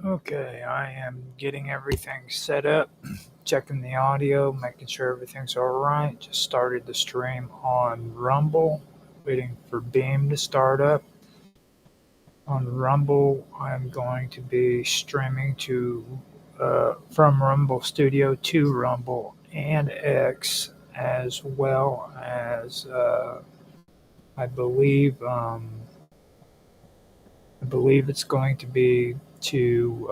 Okay, I am getting everything set up, checking the audio, making sure everything's all right. Just started the stream on Rumble, waiting for Beam to start up. On Rumble, I'm going to be streaming to from Rumble Studio to Rumble and X, as well as I believe I believe it's going to be to.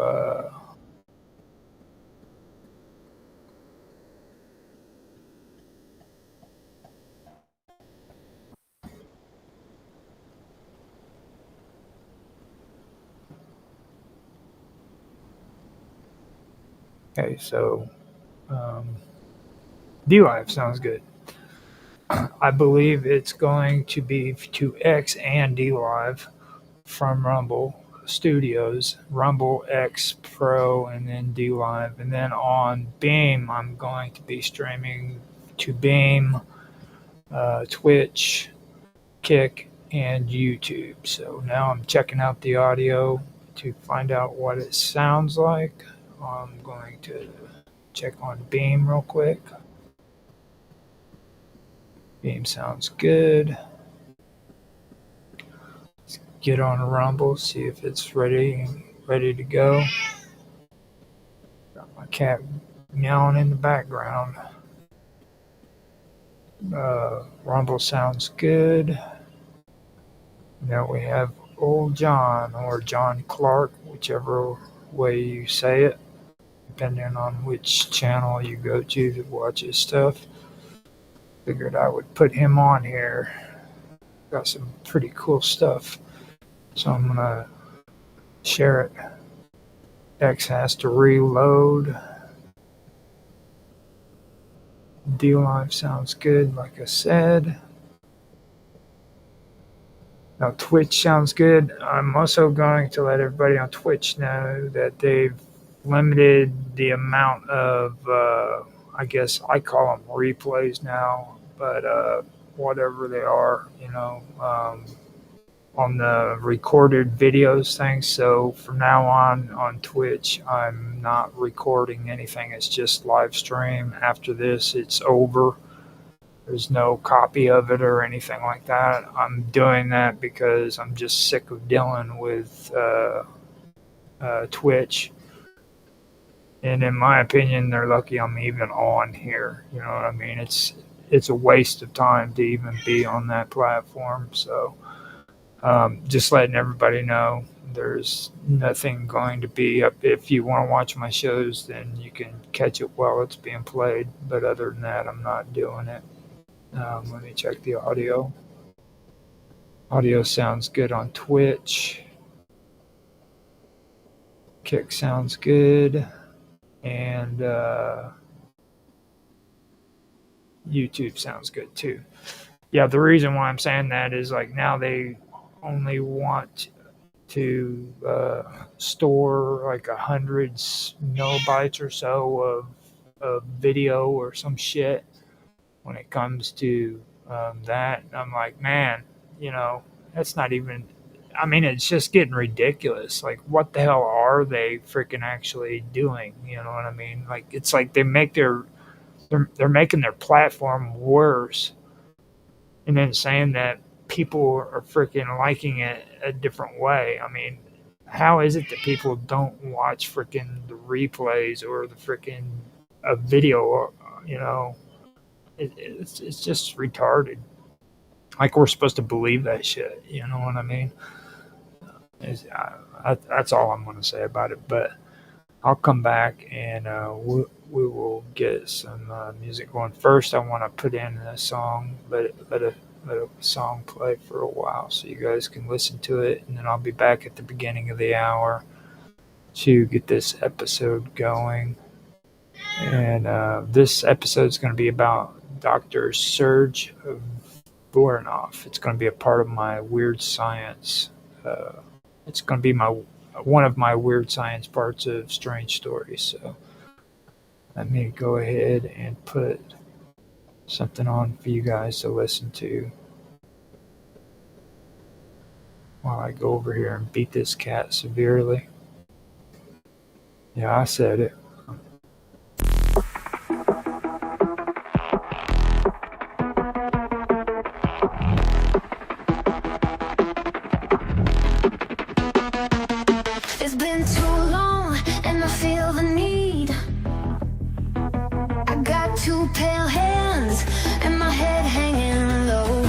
Okay, so um, DLive sounds good. I believe it's going to be to X and DLive from Rumble Studios, Rumble X Pro, and then DLive. And then on Beam, I'm going to be streaming to Beam, Twitch, Kick, and YouTube. So now I'm checking out the audio to find out what it sounds like. I'm going to check on Beam real quick. Beam sounds good. Let's get on Rumble, see if it's ready to go. Got my cat meowing in the background. Rumble sounds good. Now we have Old John or John Clark, whichever way you say it, depending on which channel you go to watch his stuff. Figured I would put him on here. Got some pretty cool stuff. So I'm gonna share it. X has to reload. DLive sounds good, like I said. Now Twitch sounds good. I'm also going to let everybody on Twitch know that they've limited the amount of, I guess I call them replays now, but whatever they are, on the recorded videos thing. So from now on Twitch, I'm not recording anything. It's just live stream. After this, it's over. There's no copy of it or anything like that. I'm doing that because I'm just sick of dealing with Twitch. And in my opinion, they're lucky I'm even on here. You know what I mean? It's a waste of time to even be on that platform. So just letting everybody know there's nothing going to be up. If you want to watch my shows, then you can catch it while it's being played. But other than that, I'm not doing it. Let me check the audio. Audio sounds good on Twitch. Kick sounds good. And YouTube sounds good too. Yeah, the reason why I'm saying that is like now they only want to store like 100 millibytes or so of video or some shit when it comes to that. And I'm like, man, that's not even. I mean, it's just getting ridiculous. Like, what the hell are they freaking actually doing? You know what I mean? Like, it's like they're making their platform worse, and then saying that people are freaking liking it a different way. I mean, how is it that people don't watch freaking the replays or the freaking a video? Or, it's just retarded. Like we're supposed to believe that shit. You know what I mean? That's all I'm going to say about it. But I'll come back and we will get some music going. First, I want to put in a song, let a song play for a while so you guys can listen to it, and then I'll be back at the beginning of the hour to get this episode going. And this episode is going to be about Dr. Serge Voronov. It's going to be a part of my weird science. It's going to be one of my weird science parts of Strange Stories. So let me go ahead and put something on for you guys to listen to while I go over here and beat this cat severely. Yeah, I said it. It's been too long and I feel the need. I got two pale hands and my head hanging low.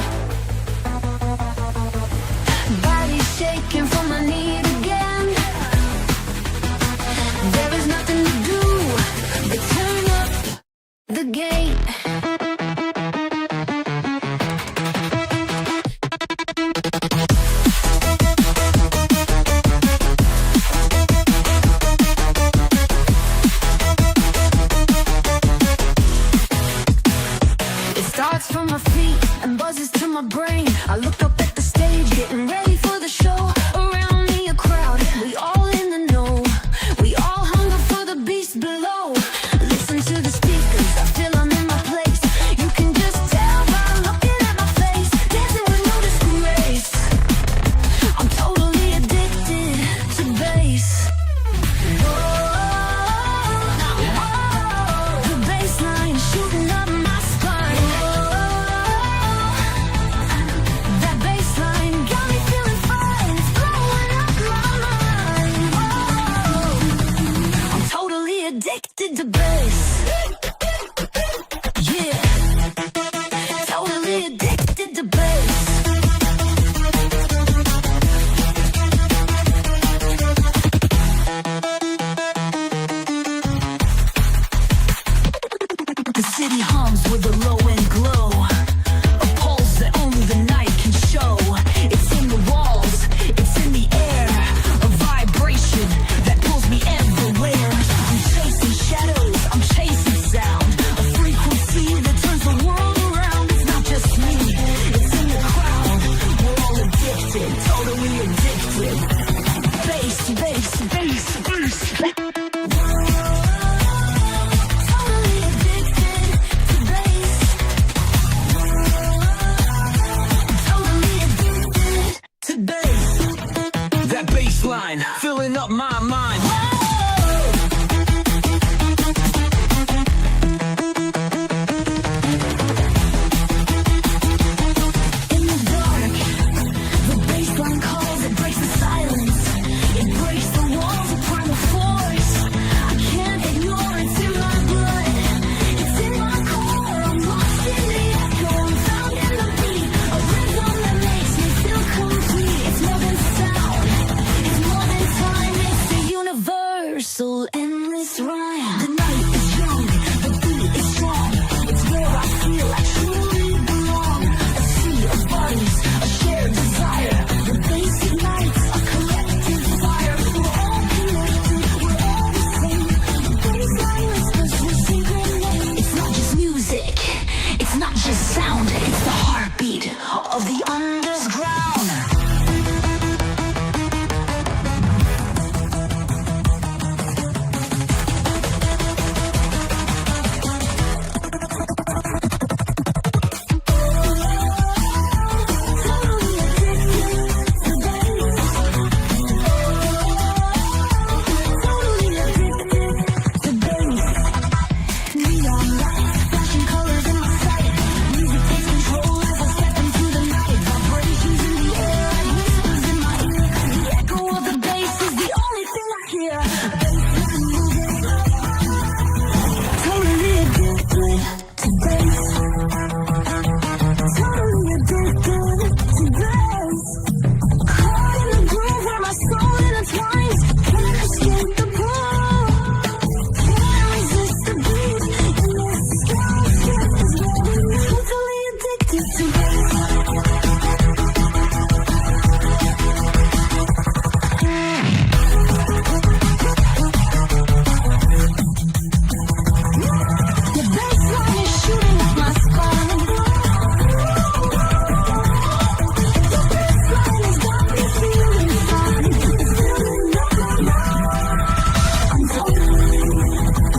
Body shaking from my need again. There is nothing to do but turn up the gate. Starts from my feet and buzzes to my brain. I look up at the stage, getting ready for the show. Around me a crowd, we all in the know. We all hunger for the beast below. Listen to the speakers, I feel I'm in my place. You can just tell by looking at my face. Dancing with no disgrace. I'm totally addicted to bass. The bass line shooting up my spine. That bass line got me feeling fine. It's blowing up my mind. I'm totally addicted to bass. Yeah, totally addicted to bass. The city hums with a low-end glow, a pulse that only the night can show. It's in the walls, it's in the air, a vibration that pulls me everywhere. I'm chasing shadows, I'm chasing sound, a frequency that turns the world around. It's not just me, it's in the crowd. We're all addicted, totally addicted. Bass, bass, bass, bass. Totally addicted to bass. Totally addicted to bass. That bass line filling up my mind. In the dark, the bassline calls, it breaks the silence. It breaks the walls of primal force. I can't ignore it, it's in my blood. It's in my core, I'm lost in the echo. I'm found in the beat, a rhythm that makes me feel complete. It's more than sound, it's more than time. It's a universal endless rhyme. The night is young, the beat is strong. It's where I feel I truly belong. A sea of bodies, a shared desire. The bass ignites a collective fire. We're all connected, we're all the same. The bassline whispers your secret name. It's not just music, it's not just sound. It's the heartbeat of the underground. Totally addicted to bass. Totally addicted to bass. Neon lights, flashing colors in my sight. Music takes control as I step into the night. Vibrations in the air, like whispers in my ear. The echo of the bass is the only thing I hear. Bassline moving. Totally addicted to bass. Totally addicted to bass. Caught in the groove where my soul intertwines. Can't escape the pull. Can't resist the beat. And this censorship is letting me. Totally addicted to bass. The bassline is shooting up my spine. The bassline has got me feeling fine. It's filling up my mind. I'm totally addicted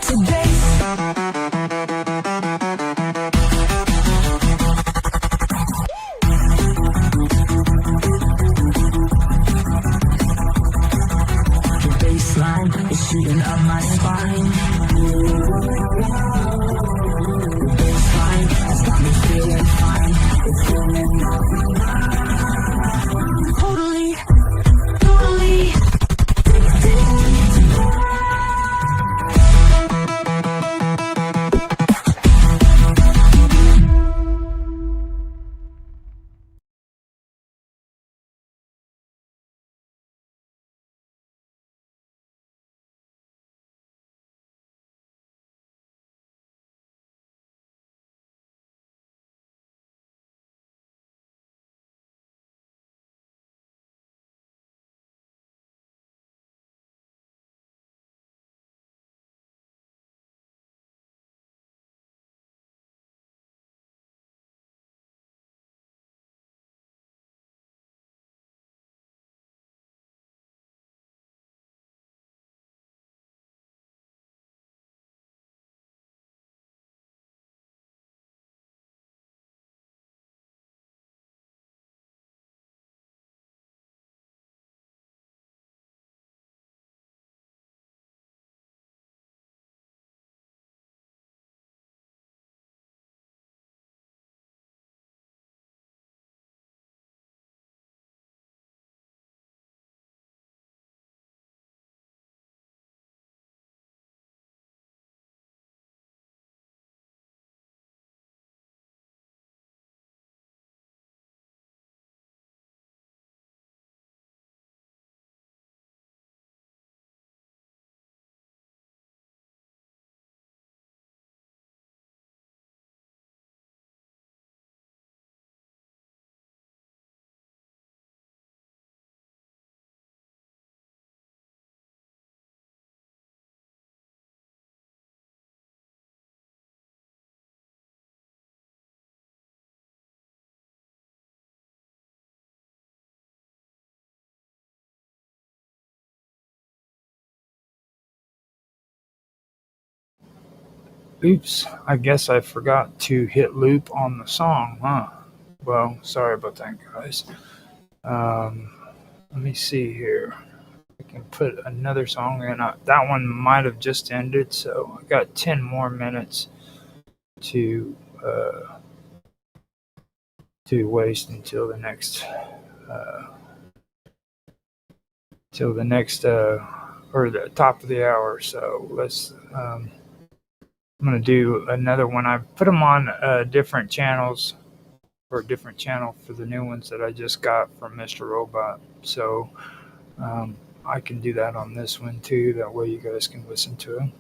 to bass. Oops, I guess I forgot to hit loop on the song, huh? Well, sorry about that, guys. Let me see here. I can put another song in. That one might have just ended, so I got 10 more minutes to waste until the next or the top of the hour. So let's. I'm gonna do another one. I put them on different channels, or a different channel for the new ones that I just got from Mr. Robot. So I can do that on this one too. That way you guys can listen to them.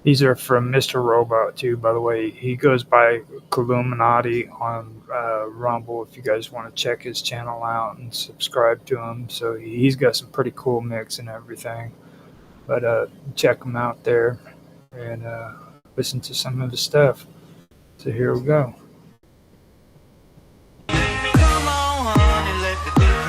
These are from Mr. Robot too, by the way. He goes by Illuminati on Rumble if you guys want to check his channel out and subscribe to him. So he's got some pretty cool mix and everything. But check him out there and listen to some of his stuff. So here we go. Come on, honey, let the good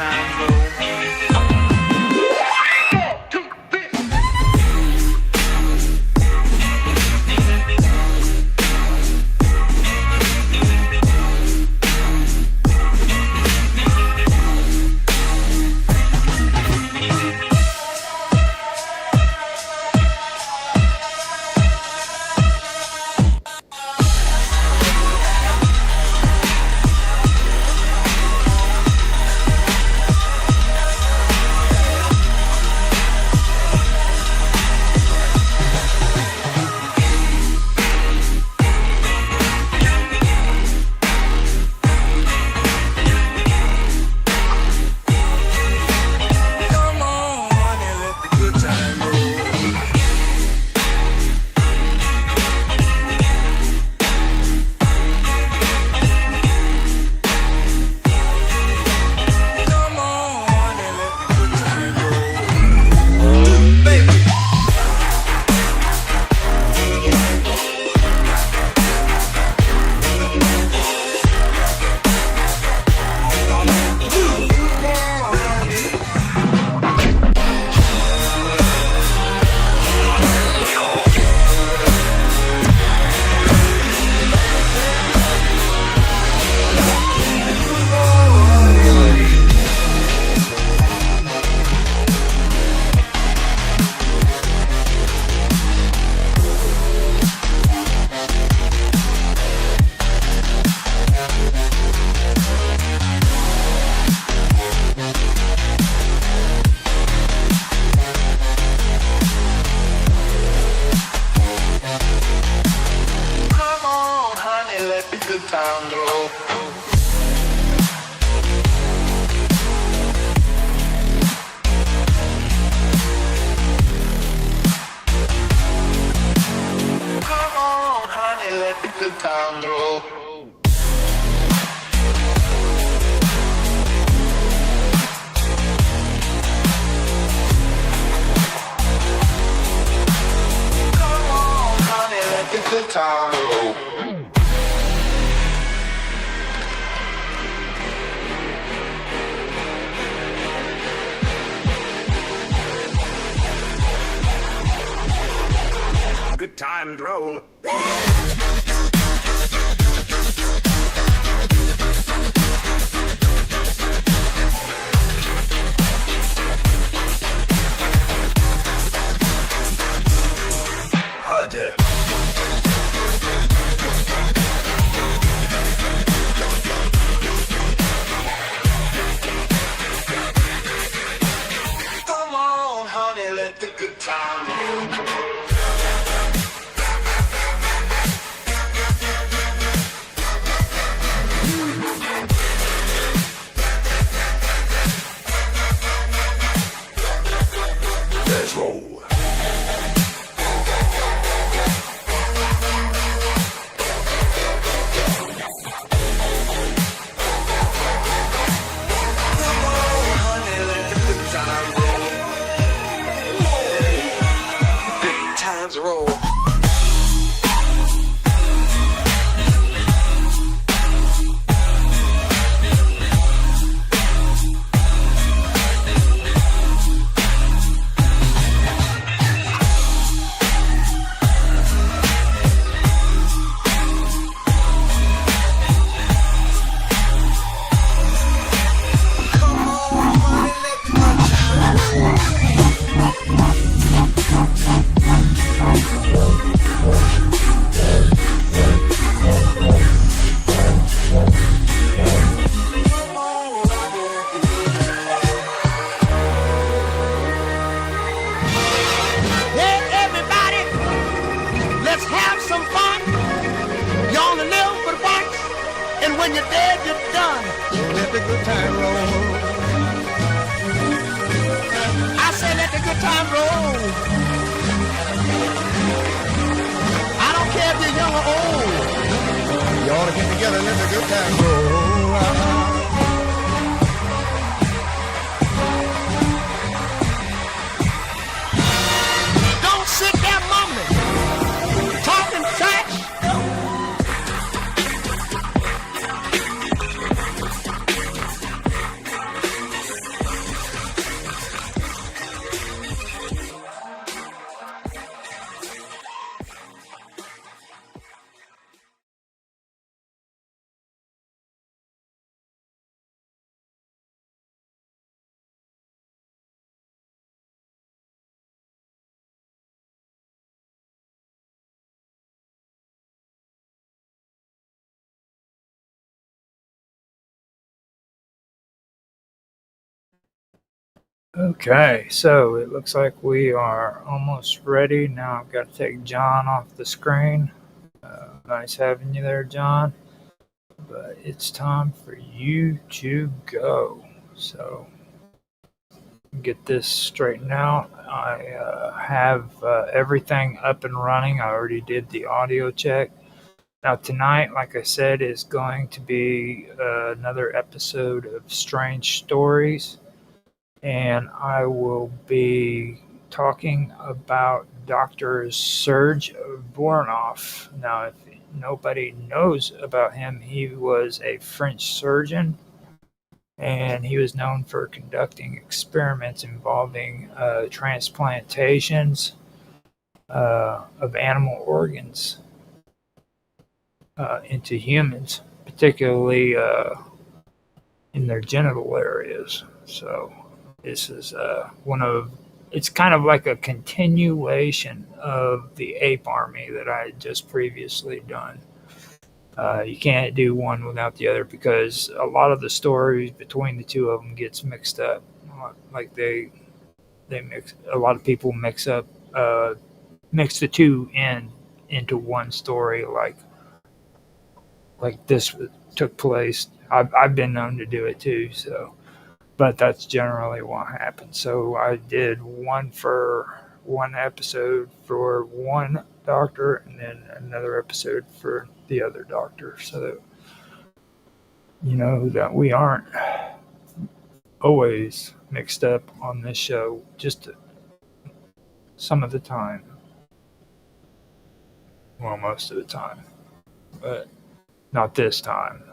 times roll. Good time to roll. Come on, honey, let the good time roll. Let's roll. good time roll. I said let the good time roll. I don't care if you're young or old. You ought to get together and let the good time roll. Don't sit there mumbling, talking trash. Okay, so it looks like we are almost ready. Now I've got to take John off the screen. Nice having you there, John. But it's time for you to go. So get this straightened out. I have everything up and running. I already did the audio check. Now tonight, like I said, is going to be another episode of Strange Stories. And I will be talking about Dr. Serge Voronov. Now, if nobody knows about him, he was a French surgeon, and he was known for conducting experiments involving transplantations of animal organs into humans, particularly in their genital areas. So this is it's kind of like a continuation of the ape army that I had just previously done. You can't do one without the other because a lot of the stories between the two of them gets mixed up. Like they mix, a lot of people mix the two into one story. Like this took place. I've been known to do it too. So. But that's generally what happens. So I did one episode for one doctor and then another episode for the other doctor. So that you know that we aren't always mixed up on this show, just some of the time. Well, most of the time. But not this time.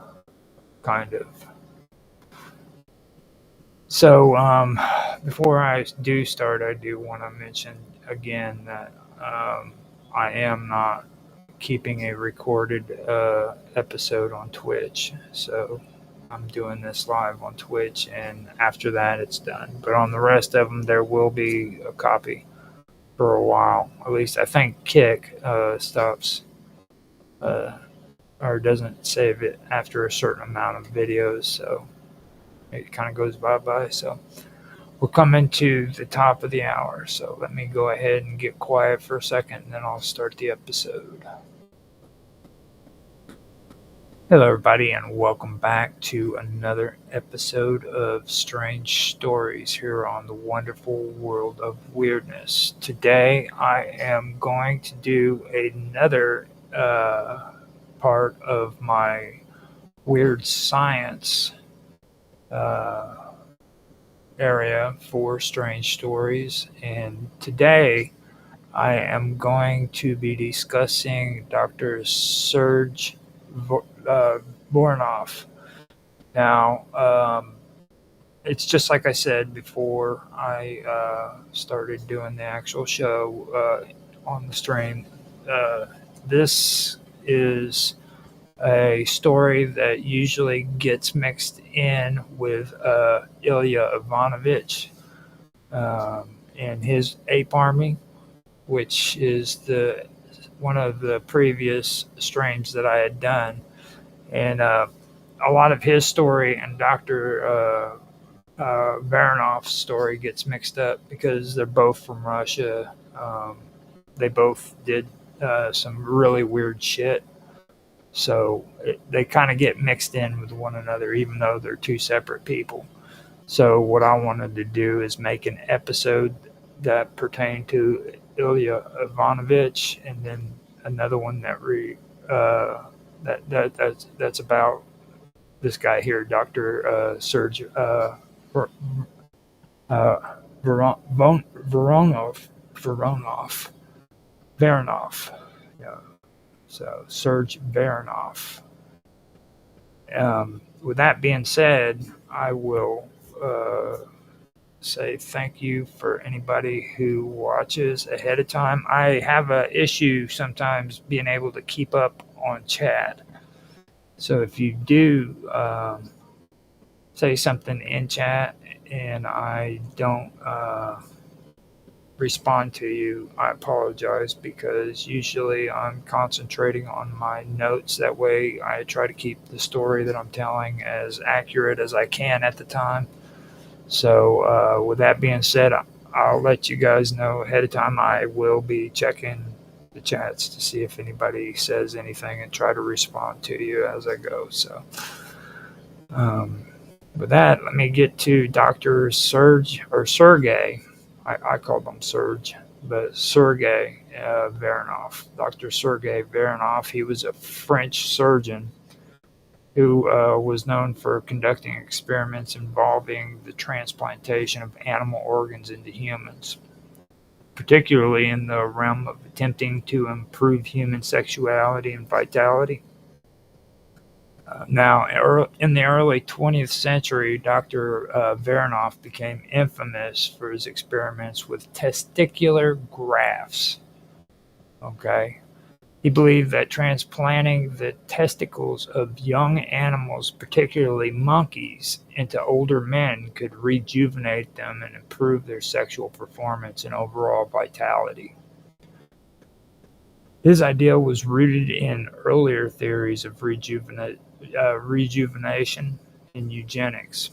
Kind of. So, before I do start, I do want to mention again that I am not keeping a recorded episode on Twitch. So, I'm doing this live on Twitch, and after that, it's done. But on the rest of them, there will be a copy for a while. At least I think Kick stops or doesn't save it after a certain amount of videos. So, it kind of goes bye-bye. So we're coming to the top of the hour. So let me go ahead and get quiet for a second, and then I'll start the episode. Hello, everybody, and welcome back to another episode of Strange Stories here on the wonderful world of weirdness. Today, I am going to do another part of my weird science area for Strange Stories, and today I am going to be discussing Dr. Serge Voronov. Now, it's just like I said before I started doing the actual show on the stream. This is a story that usually gets mixed in with Ilya Ivanovich and his ape army, which is one of the previous streams that I had done. And a lot of his story and Dr. Voronov's story gets mixed up because they're both from Russia. They both did some really weird shit. So they kind of get mixed in with one another, even though they're two separate people. So what I wanted to do is make an episode that pertained to Ilya Ivanovich, and then another one that's about this guy here, Dr. Serge Voronov. Yeah. So Serge Voronov. With that being said, I will say thank you for anybody who watches ahead of time. I have an issue sometimes being able to keep up on chat. So if you do say something in chat and I don't respond to you, I apologize, because usually I'm concentrating on my notes. That way I try to keep the story that I'm telling as accurate as I can at the time. So with that being said, I'll let you guys know ahead of time. I will be checking the chats to see if anybody says anything and try to respond to you as I go. So with that, let me get to Dr. Sergey. I called him Serge, but Sergey Voronov. Dr. Sergey Voronov, he was a French surgeon who was known for conducting experiments involving the transplantation of animal organs into humans, particularly in the realm of attempting to improve human sexuality and vitality. Now, in the early 20th century, Dr. Voronov became infamous for his experiments with testicular grafts. Okay? He believed that transplanting the testicles of young animals, particularly monkeys, into older men could rejuvenate them and improve their sexual performance and overall vitality. His idea was rooted in earlier theories of rejuvenation and eugenics,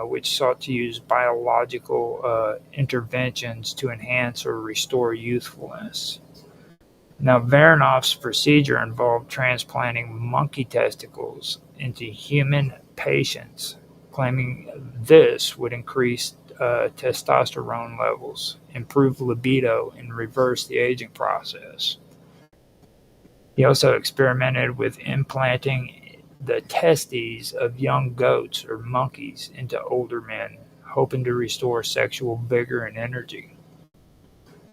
which sought to use biological interventions to enhance or restore youthfulness. Now, Voronov's procedure involved transplanting monkey testicles into human patients, claiming this would increase testosterone levels, improve libido, and reverse the aging process. He also experimented with implanting the testes of young goats or monkeys into older men, hoping to restore sexual vigor and energy.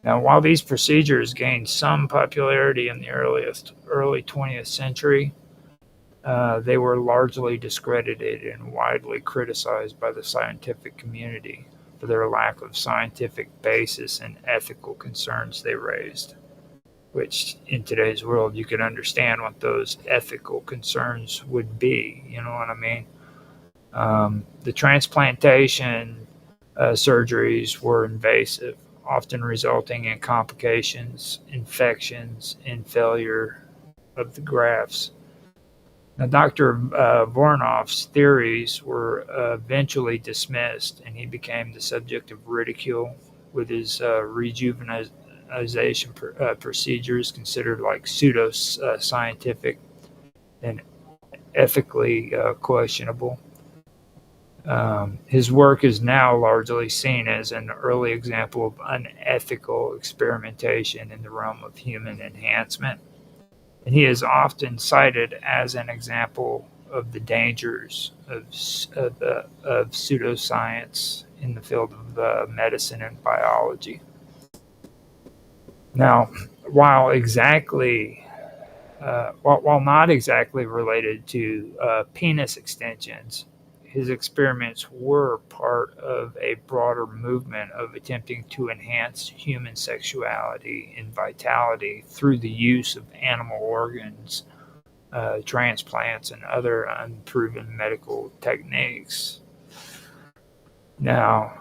Now, while these procedures gained some popularity in the early 20th century, they were largely discredited and widely criticized by the scientific community for their lack of scientific basis and ethical concerns they raised. Which, in today's world, you can understand what those ethical concerns would be. You know what I mean? The transplantation surgeries were invasive, often resulting in complications, infections, and failure of the grafts. Now, Dr. Voronov's theories were eventually dismissed, and he became the subject of ridicule, with his rejuvenation procedures considered like pseudo-scientific and ethically questionable. His work is now largely seen as an early example of unethical experimentation in the realm of human enhancement, and he is often cited as an example of the dangers of pseudoscience in the field of medicine and biology. Now, while not exactly related to penis extensions, his experiments were part of a broader movement of attempting to enhance human sexuality and vitality through the use of animal organs, transplants, and other unproven medical techniques. Now,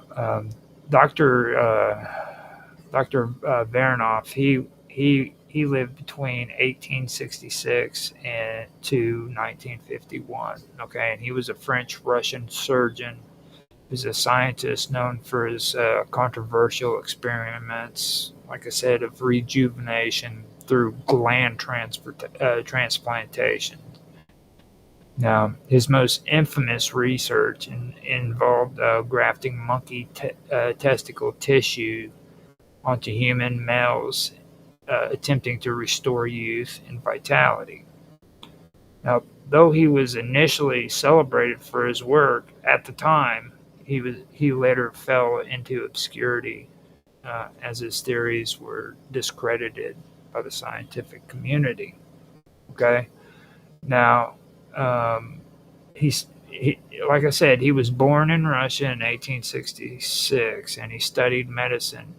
Dr. Voronov, he lived between 1866 and to 1951. Okay, and he was a French-Russian surgeon. He was a scientist known for his controversial experiments, like I said, of rejuvenation through gland transplantation. Now, his most infamous research involved grafting monkey testicle tissue onto human males, attempting to restore youth and vitality. Now, though he was initially celebrated for his work at the time, he later fell into obscurity as his theories were discredited by the scientific community. Okay, now like I said, he was born in Russia in 1866, and he studied medicine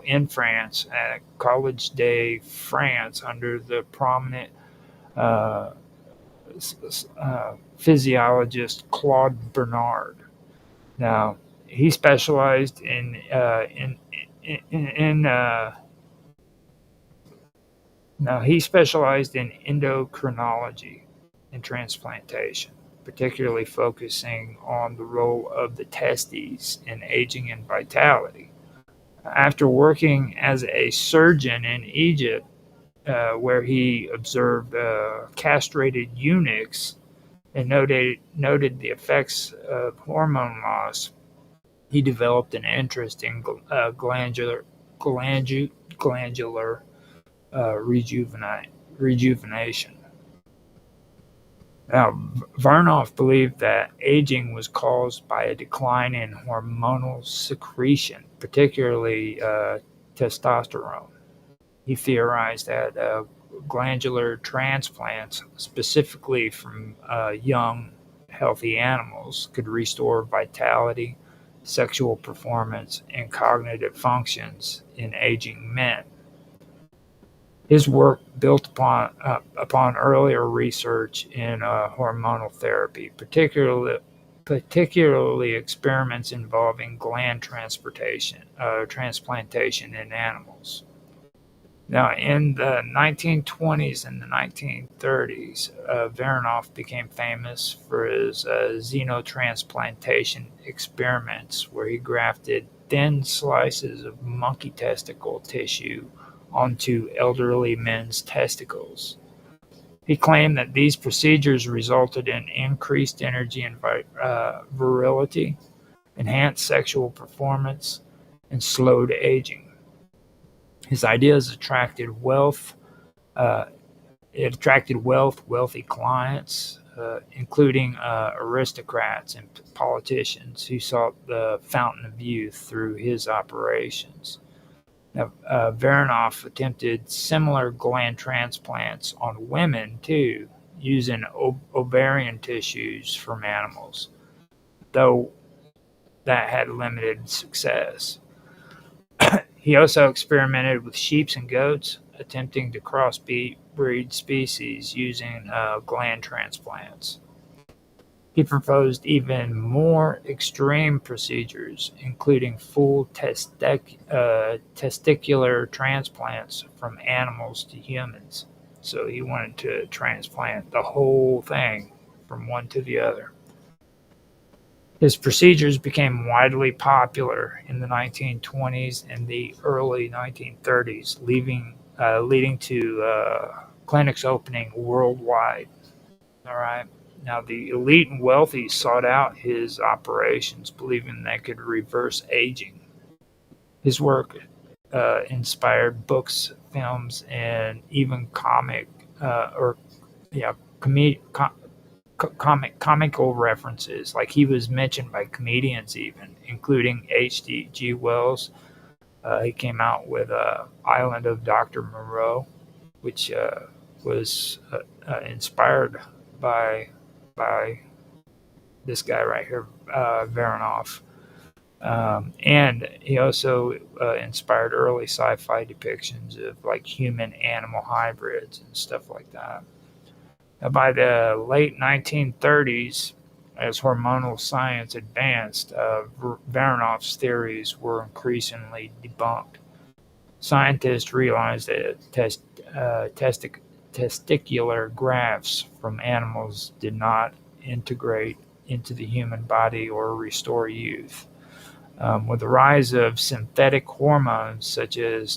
in France at College de France under the prominent physiologist Claude Bernard. Now, he specialized in endocrinology and transplantation, particularly focusing on the role of the testes in aging and vitality. After working as a surgeon in Egypt, where he observed castrated eunuchs and noted the effects of hormone loss, he developed an interest in glandular rejuvenation. Now, Varnoff believed that aging was caused by a decline in hormonal secretion, particularly testosterone. He theorized that glandular transplants, specifically from young, healthy animals, could restore vitality, sexual performance, and cognitive functions in aging men. His work built upon earlier research in hormonal therapy, particularly experiments involving gland transplantation in animals. Now, in the 1920s and the 1930s, Varnoff became famous for his xenotransplantation experiments, where he grafted thin slices of monkey testicle tissue onto elderly men's testicles. He claimed that these procedures resulted in increased energy and virility, enhanced sexual performance, and slowed aging. His ideas attracted wealthy clients, including aristocrats and politicians who sought the fountain of youth through his operations. Now, Varnoff attempted similar gland transplants on women too, using ovarian tissues from animals, though that had limited success. He also experimented with sheep and goats, attempting to crossbreed species using gland transplants. He proposed even more extreme procedures, including full testicular transplants from animals to humans. So he wanted to transplant the whole thing from one to the other. His procedures became widely popular in the 1920s and the early 1930s, leading to clinics opening worldwide. All right. Now, the elite and wealthy sought out his operations, believing they could reverse aging. His work inspired books, films, and even comical references. Like, he was mentioned by comedians even, including H.G. Wells. He came out with Island of Dr. Moreau, which was inspired by this guy right here, Varnoff. And he also inspired early sci-fi depictions of like human-animal hybrids and stuff like that. Now, by the late 1930s, as hormonal science advanced, Varnoff's theories were increasingly debunked. Scientists realized that testicular grafts from animals did not integrate into the human body or restore youth. With the rise of synthetic hormones such as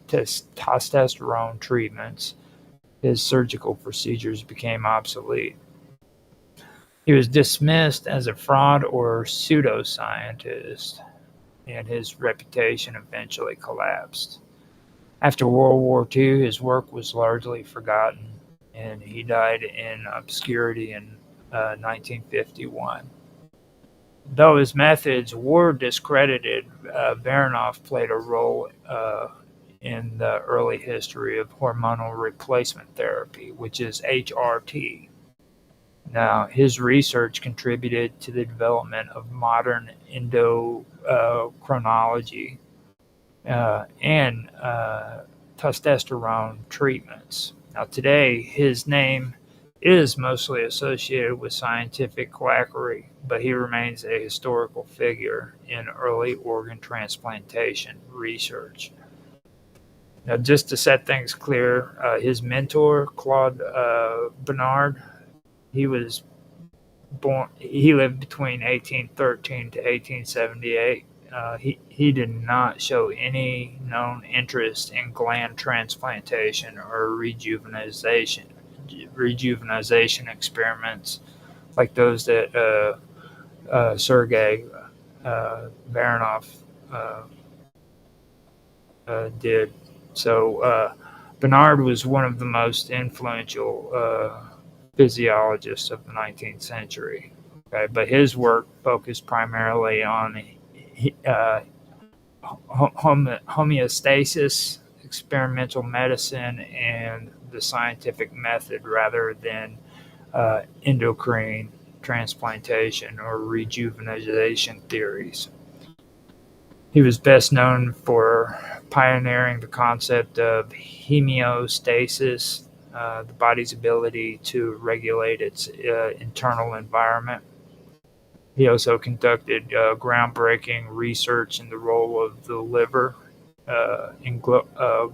testosterone treatments, his surgical procedures became obsolete. He was dismissed as a fraud or pseudoscientist, and his reputation eventually collapsed. After World War II, his work was largely forgotten, and he died in obscurity in 1951. Though his methods were discredited, Baranov played a role in the early history of hormonal replacement therapy, which is HRT. Now, his research contributed to the development of modern endocrinology and testosterone treatments. Now, today, his name is mostly associated with scientific quackery, but he remains a historical figure in early organ transplantation research. Now, just to set things clear, his mentor, Claude Bernard, he lived between 1813 to 1878. He did not show any known interest in gland transplantation or rejuvenation experiments like those that Sergei Baranov did. So Bernard was one of the most influential physiologists of the 19th century. Okay, but his work focused primarily on homeostasis, experimental medicine, and the scientific method rather than endocrine transplantation or rejuvenation theories. He was best known for pioneering the concept of homeostasis, the body's ability to regulate its internal environment. He also conducted groundbreaking research in the role of the liver in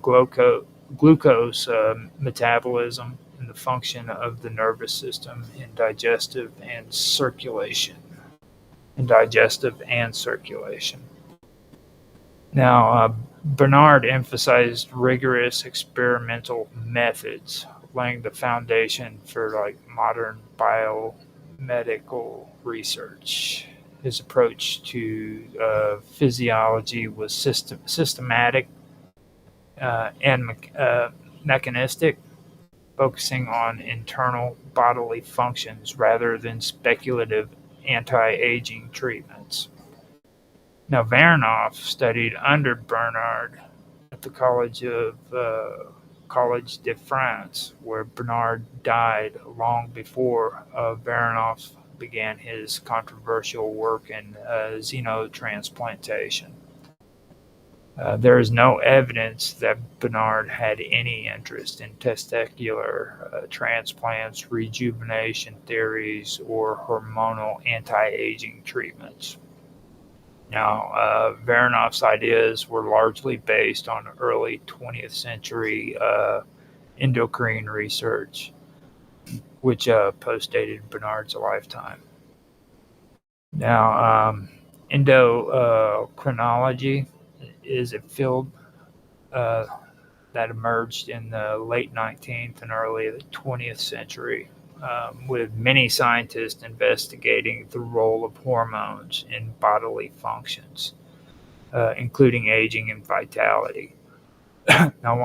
glucose metabolism and the function of the nervous system in digestive and circulation. Now, Bernard emphasized rigorous experimental methods, laying the foundation for modern biomedical research. His approach to physiology was systematic and mechanistic, focusing on internal bodily functions rather than speculative anti-aging treatments. Now, Baranov studied under Bernard at the College de France, where Bernard died long before Baranov began his controversial work in xenotransplantation. There is no evidence that Bernard had any interest in testicular transplants, rejuvenation theories, or hormonal anti-aging treatments. Now, Baranov's ideas were largely based on early 20th century endocrine research, which postdated Bernard's lifetime. Now, endocrinology is a field that emerged in the late 19th and early 20th century, with many scientists investigating the role of hormones in bodily functions, including aging and vitality. Now,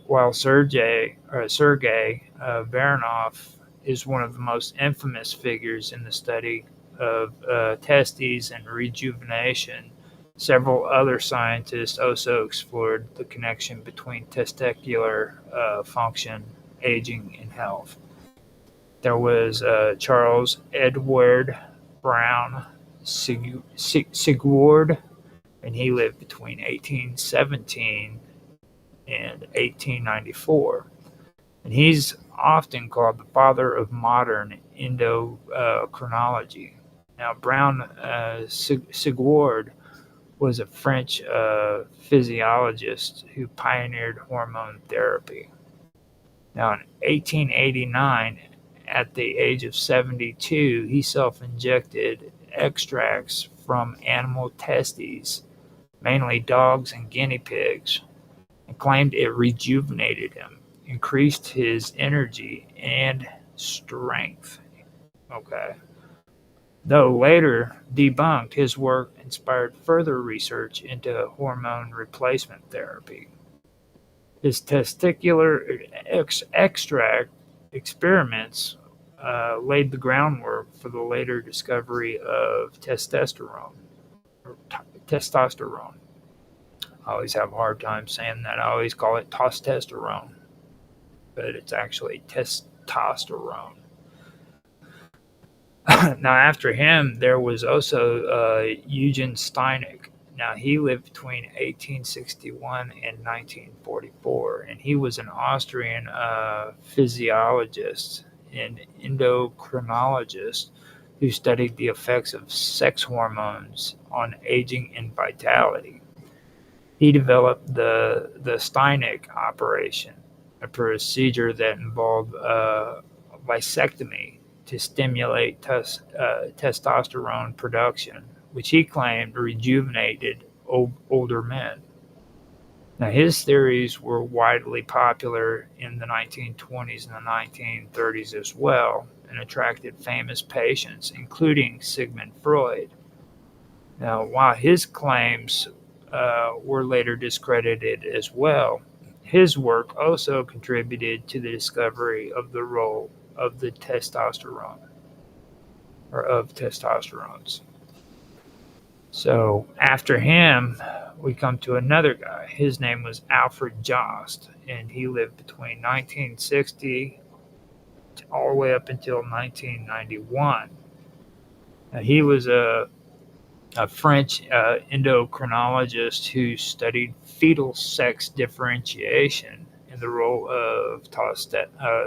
while Sergei Baranov is one of the most infamous figures in the study of testes and rejuvenation, several other scientists also explored the connection between testicular function, aging, and health. There was Charles Edward Brown Sigurd, and he lived between 1817 and 1894. And he's often called the father of modern endocrinology. Now, Brown Sigurd was a French physiologist who pioneered hormone therapy. Now, in 1889, at the age of 72, he self-injected extracts from animal testes, mainly dogs and guinea pigs, and claimed it rejuvenated him, increased his energy and strength. Okay. Though later debunked, his work inspired further research into hormone replacement therapy. His testicular extract experiments laid the groundwork for the later discovery of testosterone. Testosterone. I always have a hard time saying that. I always call it testosterone, but it's actually testosterone. Now, after him, there was also Eugen Steinig. Now, he lived between 1861 and 1944, and he was an Austrian physiologist and endocrinologist who studied the effects of sex hormones on aging and vitality. He developed the Steinig operation, a procedure that involved vasectomy to stimulate testosterone production, which he claimed rejuvenated older men. Now, his theories were widely popular in the 1920s and the 1930s as well, and attracted famous patients, including Sigmund Freud. Now, while his claims were later discredited as well, his work also contributed to the discovery of the role of the testosterone, or of testosterones. So after him, we come to another guy. His name was Alfred Jost, and he lived between 1960 all the way up until 1991. Now, he was a French endocrinologist who studied fetal sex differentiation and the role of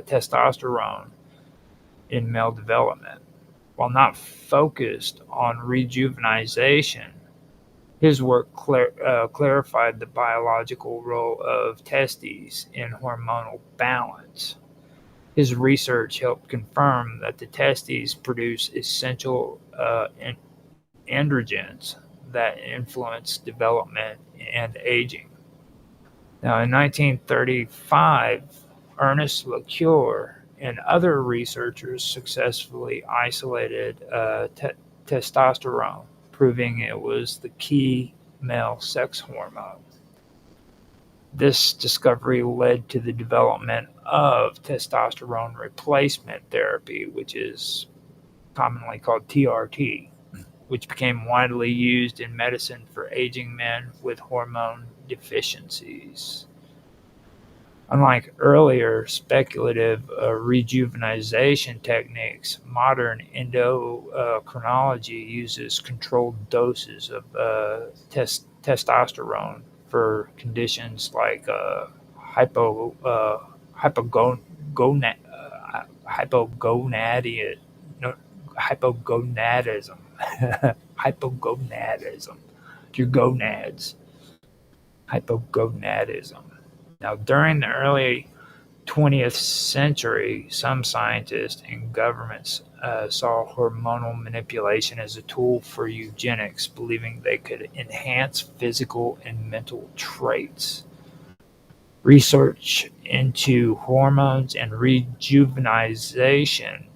testosterone in male development. While not focused on rejuvenation, his work clarified the biological role of testes in hormonal balance. His research helped confirm that the testes produce essential androgens that influence development and aging. Now, in 1935, Ernest Lecoeur and other researchers successfully isolated testosterone, proving it was the key male sex hormone. This discovery led to the development of testosterone replacement therapy, which is commonly called TRT, which became widely used in medicine for aging men with hormone deficiencies. Unlike earlier speculative rejuvenation techniques, modern endocrinology uses controlled doses of testosterone for conditions like hypogonadism, hypogonadism, your gonads, hypogonadism. Now, during the early 20th century, some scientists and governments saw hormonal manipulation as a tool for eugenics, believing they could enhance physical and mental traits. Research into hormones and rejuvenation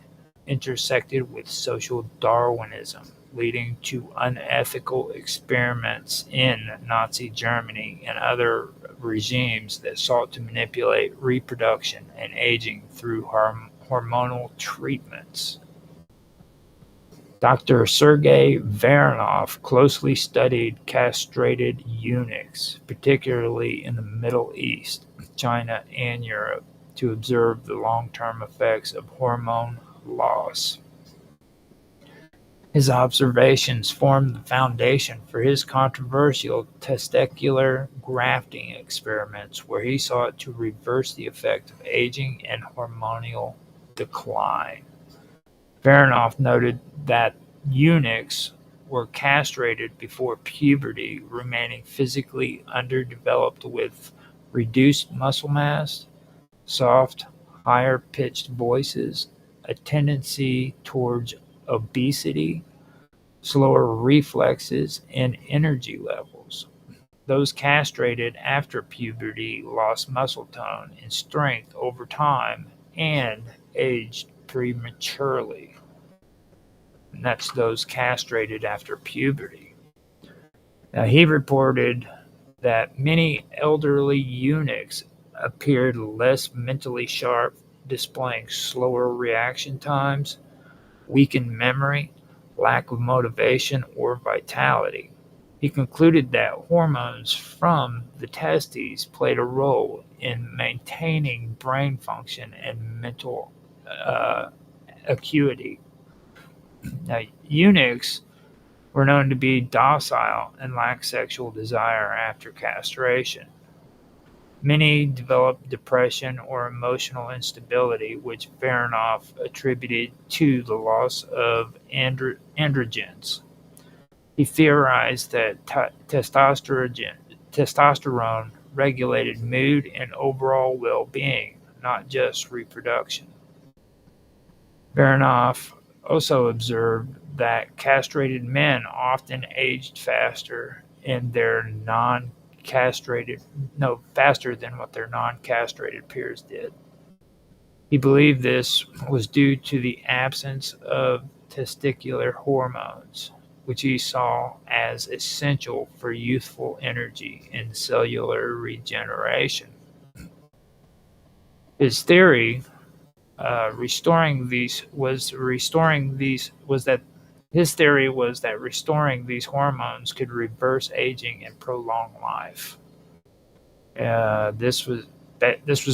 intersected with social Darwinism, leading to unethical experiments in Nazi Germany and other regimes that sought to manipulate reproduction and aging through hormonal treatments. Dr. Sergei Voronov closely studied castrated eunuchs, particularly in the Middle East, China, and Europe, to observe the long-term effects of hormone loss. His observations formed the foundation for his controversial testicular grafting experiments, where he sought to reverse the effect of aging and hormonal decline. Voronov noted that eunuchs were castrated before puberty, remaining physically underdeveloped with reduced muscle mass, soft, higher-pitched voices, a tendency towards obesity, slower reflexes, and energy levels. Those castrated after puberty lost muscle tone and strength over time and aged prematurely. And that's those castrated after puberty. Now, he reported that many elderly eunuchs appeared less mentally sharp, displaying slower reaction times, weakened memory, lack of motivation or vitality. He concluded that hormones from the testes played a role in maintaining brain function and mental acuity. Now, eunuchs were known to be docile and lack sexual desire after castration. Many developed depression or emotional instability, which Baranoff attributed to the loss of androgens. He theorized that testosterone regulated mood and overall well-being, not just reproduction. Baranoff also observed that castrated men often aged faster in their faster than what their non-castrated peers did. He believed this was due to the absence of testicular hormones, which he saw as essential for youthful energy and cellular regeneration. His theory restoring these hormones could reverse aging and prolong life. This was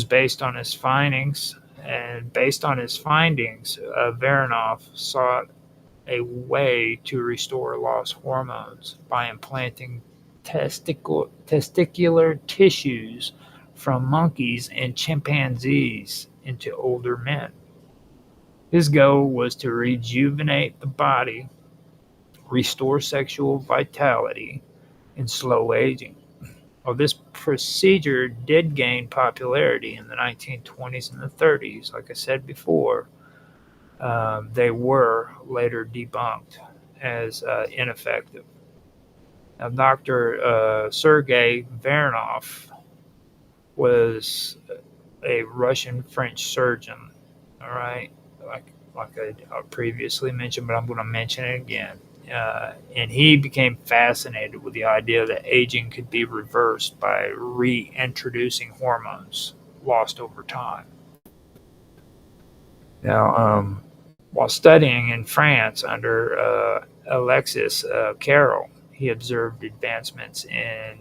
based on his findings, and based on his findings, Baranoff sought a way to restore lost hormones by implanting testicular tissues from monkeys and chimpanzees into older men. His goal was to rejuvenate the body, restore sexual vitality, and slow aging. Well, this procedure did gain popularity in the 1920s and the 30s. Like I said before, they were later debunked as ineffective. Now, Dr. Sergei Baranoff was a Russian-French surgeon, all right, like I previously mentioned, but I'm going to mention it again. And he became fascinated with the idea that aging could be reversed by reintroducing hormones lost over time. Now, while studying in France under Alexis Carrel, he observed advancements in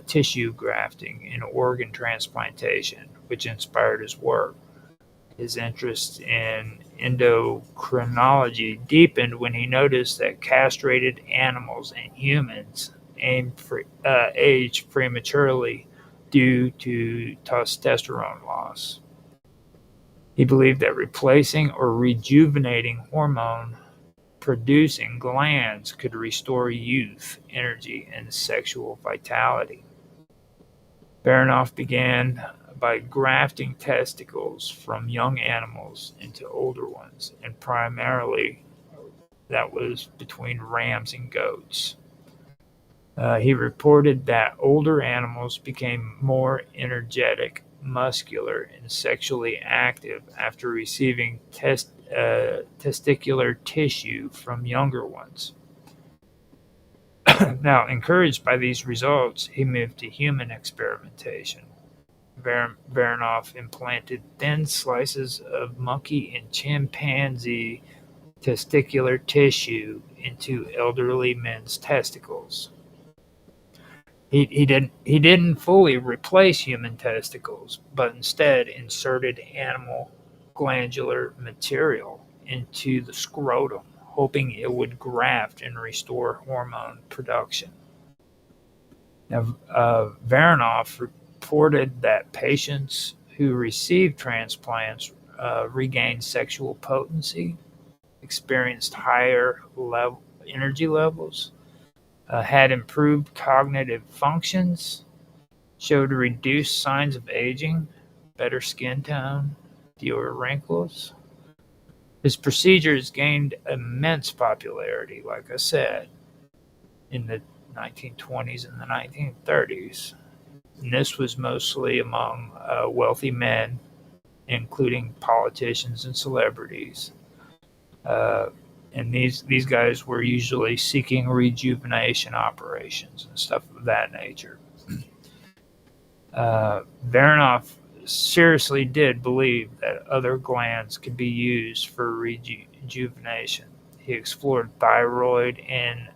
tissue grafting and organ transplantation, which inspired his work. His interest in endocrinology deepened when he noticed that castrated animals and humans age prematurely due to testosterone loss. He believed that replacing or rejuvenating hormone-producing glands could restore youth, energy, and sexual vitality. Baranoff began by grafting testicles from young animals into older ones, and primarily that was between rams and goats. He reported that older animals became more energetic, muscular, and sexually active after receiving testicular tissue from younger ones. Now, encouraged by these results, he moved to human experimentation. Baranoff implanted thin slices of monkey and chimpanzee testicular tissue into elderly men's testicles. He didn't fully replace human testicles, but instead inserted animal glandular material into the scrotum, hoping it would graft and restore hormone production. Now, Baranoff reported that patients who received transplants regained sexual potency, experienced higher energy levels, had improved cognitive functions, showed reduced signs of aging, better skin tone, fewer wrinkles. His procedures gained immense popularity, like I said, in the 1920s and the 1930s. And this was mostly among wealthy men, including politicians and celebrities. And these guys were usually seeking rejuvenation operations and stuff of that nature. Varanov seriously did believe that other glands could be used for rejuvenation. He explored thyroid and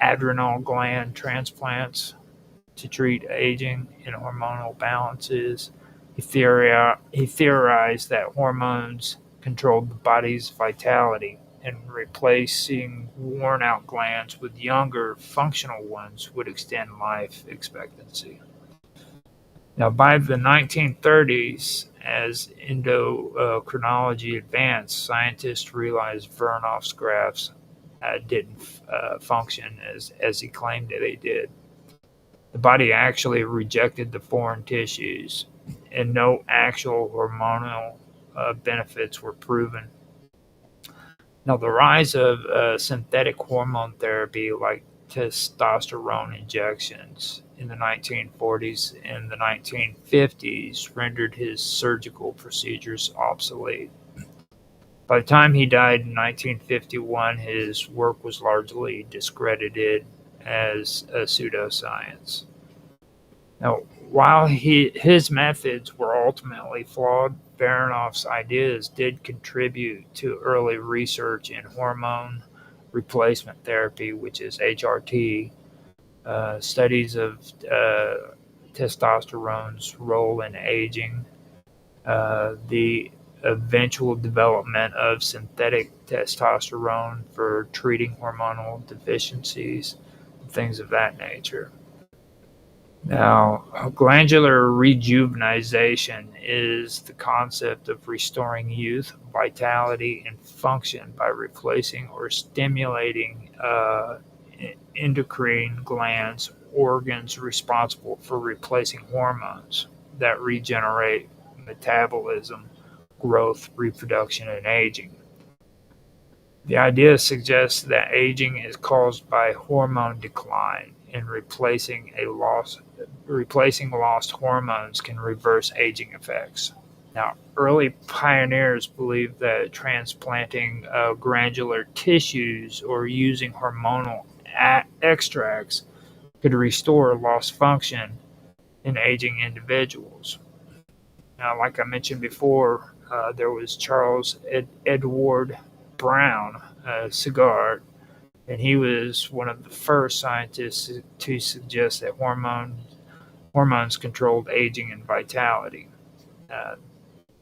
adrenal gland transplants to treat aging and hormonal balances. He theorized that hormones controlled the body's vitality, and replacing worn-out glands with younger, functional ones would extend life expectancy. Now, by the 1930s, as endocrinology advanced, scientists realized Varanov's grafts didn't function as he claimed that they did. The body actually rejected the foreign tissues, and no actual hormonal benefits were proven. Now, the rise of synthetic hormone therapy like testosterone injections in the 1940s and the 1950s rendered his surgical procedures obsolete. By the time he died in 1951, his work was largely discredited as a pseudoscience. Now, while his methods were ultimately flawed, Varanov's ideas did contribute to early research in hormone replacement therapy, which is HRT, studies of testosterone's role in aging, the eventual development of synthetic testosterone for treating hormonal deficiencies, things of that nature. Now, glandular rejuvenation is the concept of restoring youth, vitality, and function by replacing or stimulating endocrine glands, organs responsible for replacing hormones that regenerate metabolism, growth, reproduction, and aging. The idea suggests that aging is caused by hormone decline, and replacing lost hormones can reverse aging effects. Now, early pioneers believed that transplanting glandular tissues or using hormonal extracts could restore lost function in aging individuals. Now, like I mentioned before, there was Charles Edward Brown, Sagard, and he was one of the first scientists to suggest that hormones controlled aging and vitality.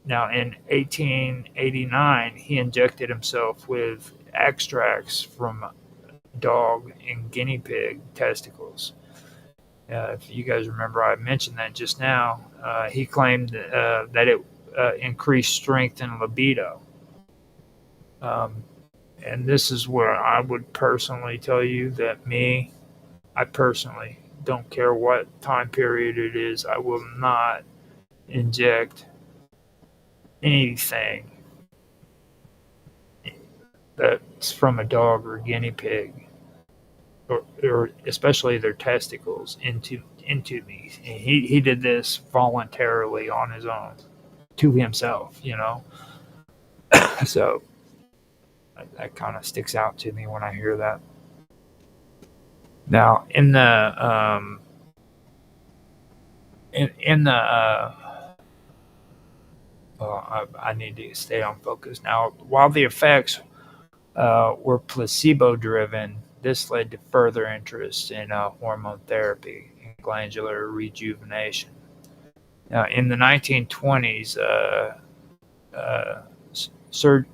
Now, in 1889, he injected himself with extracts from dog and guinea pig testicles. If you guys remember, I mentioned that just now. He claimed that it increased strength and libido. And this is where I would personally tell you that I personally don't care what time period it is, I will not inject anything that's from a dog or guinea pig, or especially their testicles, into me. And he did this voluntarily on his own, to himself, So that kind of sticks out to me when I hear that. Now, I need to stay on focus. Now, while the effects were placebo-driven, this led to further interest in hormone therapy and glandular rejuvenation. Now, in the 1920s,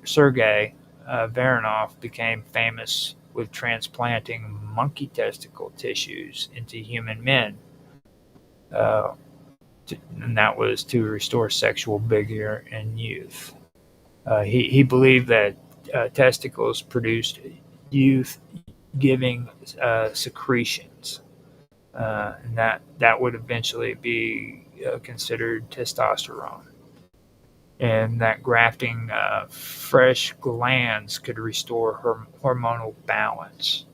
Sergei Varanov became famous with transplanting monkey testicle tissues into human men. And that was to restore sexual vigor and youth. He believed that testicles produced youth-giving secretions, and that would eventually be considered testosterone, and that grafting fresh glands could restore hormonal balance.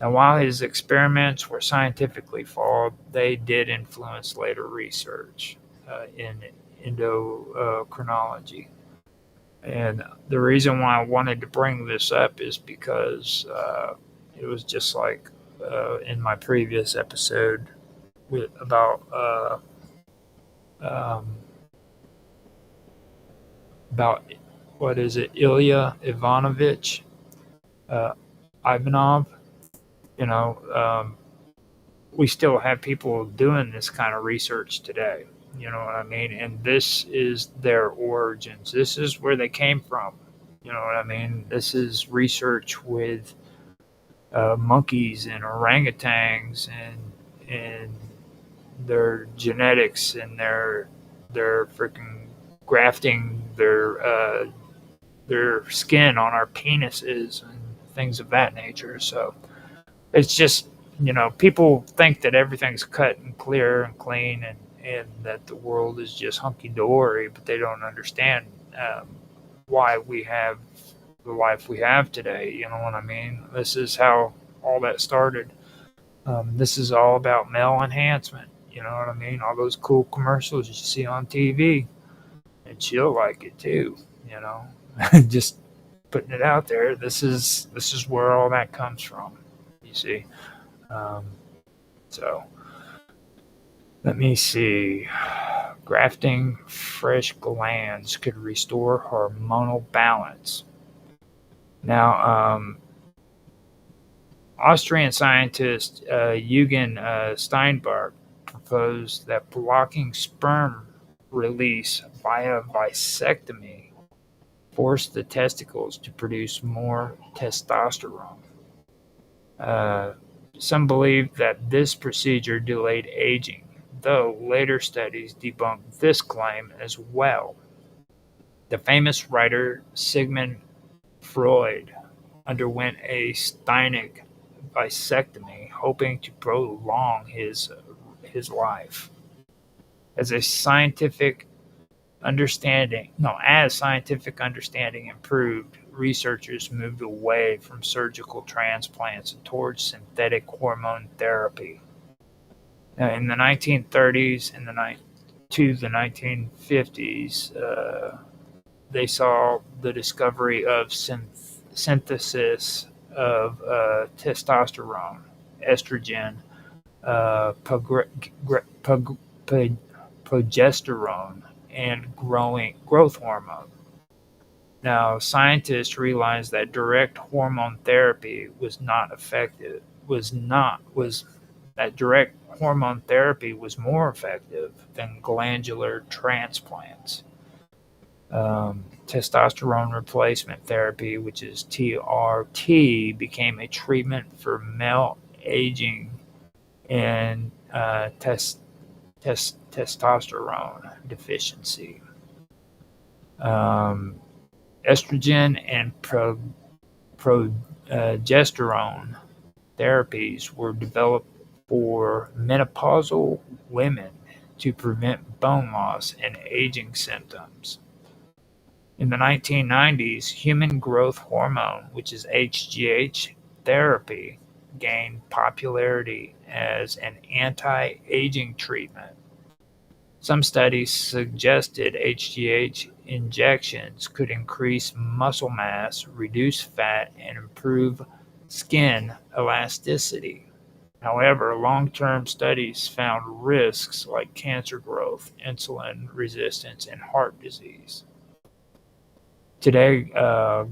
Now, while his experiments were scientifically flawed, they did influence later research in endocrinology. And the reason why I wanted to bring this up is because it was just like in my previous episode um, about what is it, Ilya Ivanovich Ivanov. You know, we still have people doing this kind of research today. You know what I mean? And this is their origins. This is where they came from. You know what I mean? This is research with monkeys and orangutans and their genetics and their freaking grafting their skin on our penises and things of that nature. So it's just, you know, people think that everything's cut and clear and clean and that the world is just hunky-dory, but they don't understand why we have the life we have today. You know what I mean? This is how all that started. This is all about male enhancement. You know what I mean? All those cool commercials you see on TV. And she'll like it too, you know. Just putting it out there. This is where all that comes from, you see. So let me see. Grafting fresh glands could restore hormonal balance. Now, Austrian scientist Eugen Steinberg proposed that blocking sperm release via vasectomy forced the testicles to produce more testosterone. Some believe that this procedure delayed aging, though later studies debunked this claim as well. The famous writer Sigmund Freud underwent a Steinig vasectomy, hoping to prolong his life. As scientific understanding improved, researchers moved away from surgical transplants and towards synthetic hormone therapy. Now, in the 1930s and to the 1950s, they saw the discovery of synthesis of testosterone, estrogen, progesterone, and growth hormone. Now, scientists realized that direct hormone therapy was more effective than glandular transplants. Testosterone replacement therapy, which is TRT, became a treatment for male aging and testosterone deficiency. Estrogen and progesterone therapies were developed for menopausal women to prevent bone loss and aging symptoms. In the 1990s, human growth hormone, which is HGH therapy, gained popularity as an anti-aging treatment. Some studies suggested HGH injections could increase muscle mass, reduce fat, and improve skin elasticity. However, long-term studies found risks like cancer growth, insulin resistance, and heart disease. Today,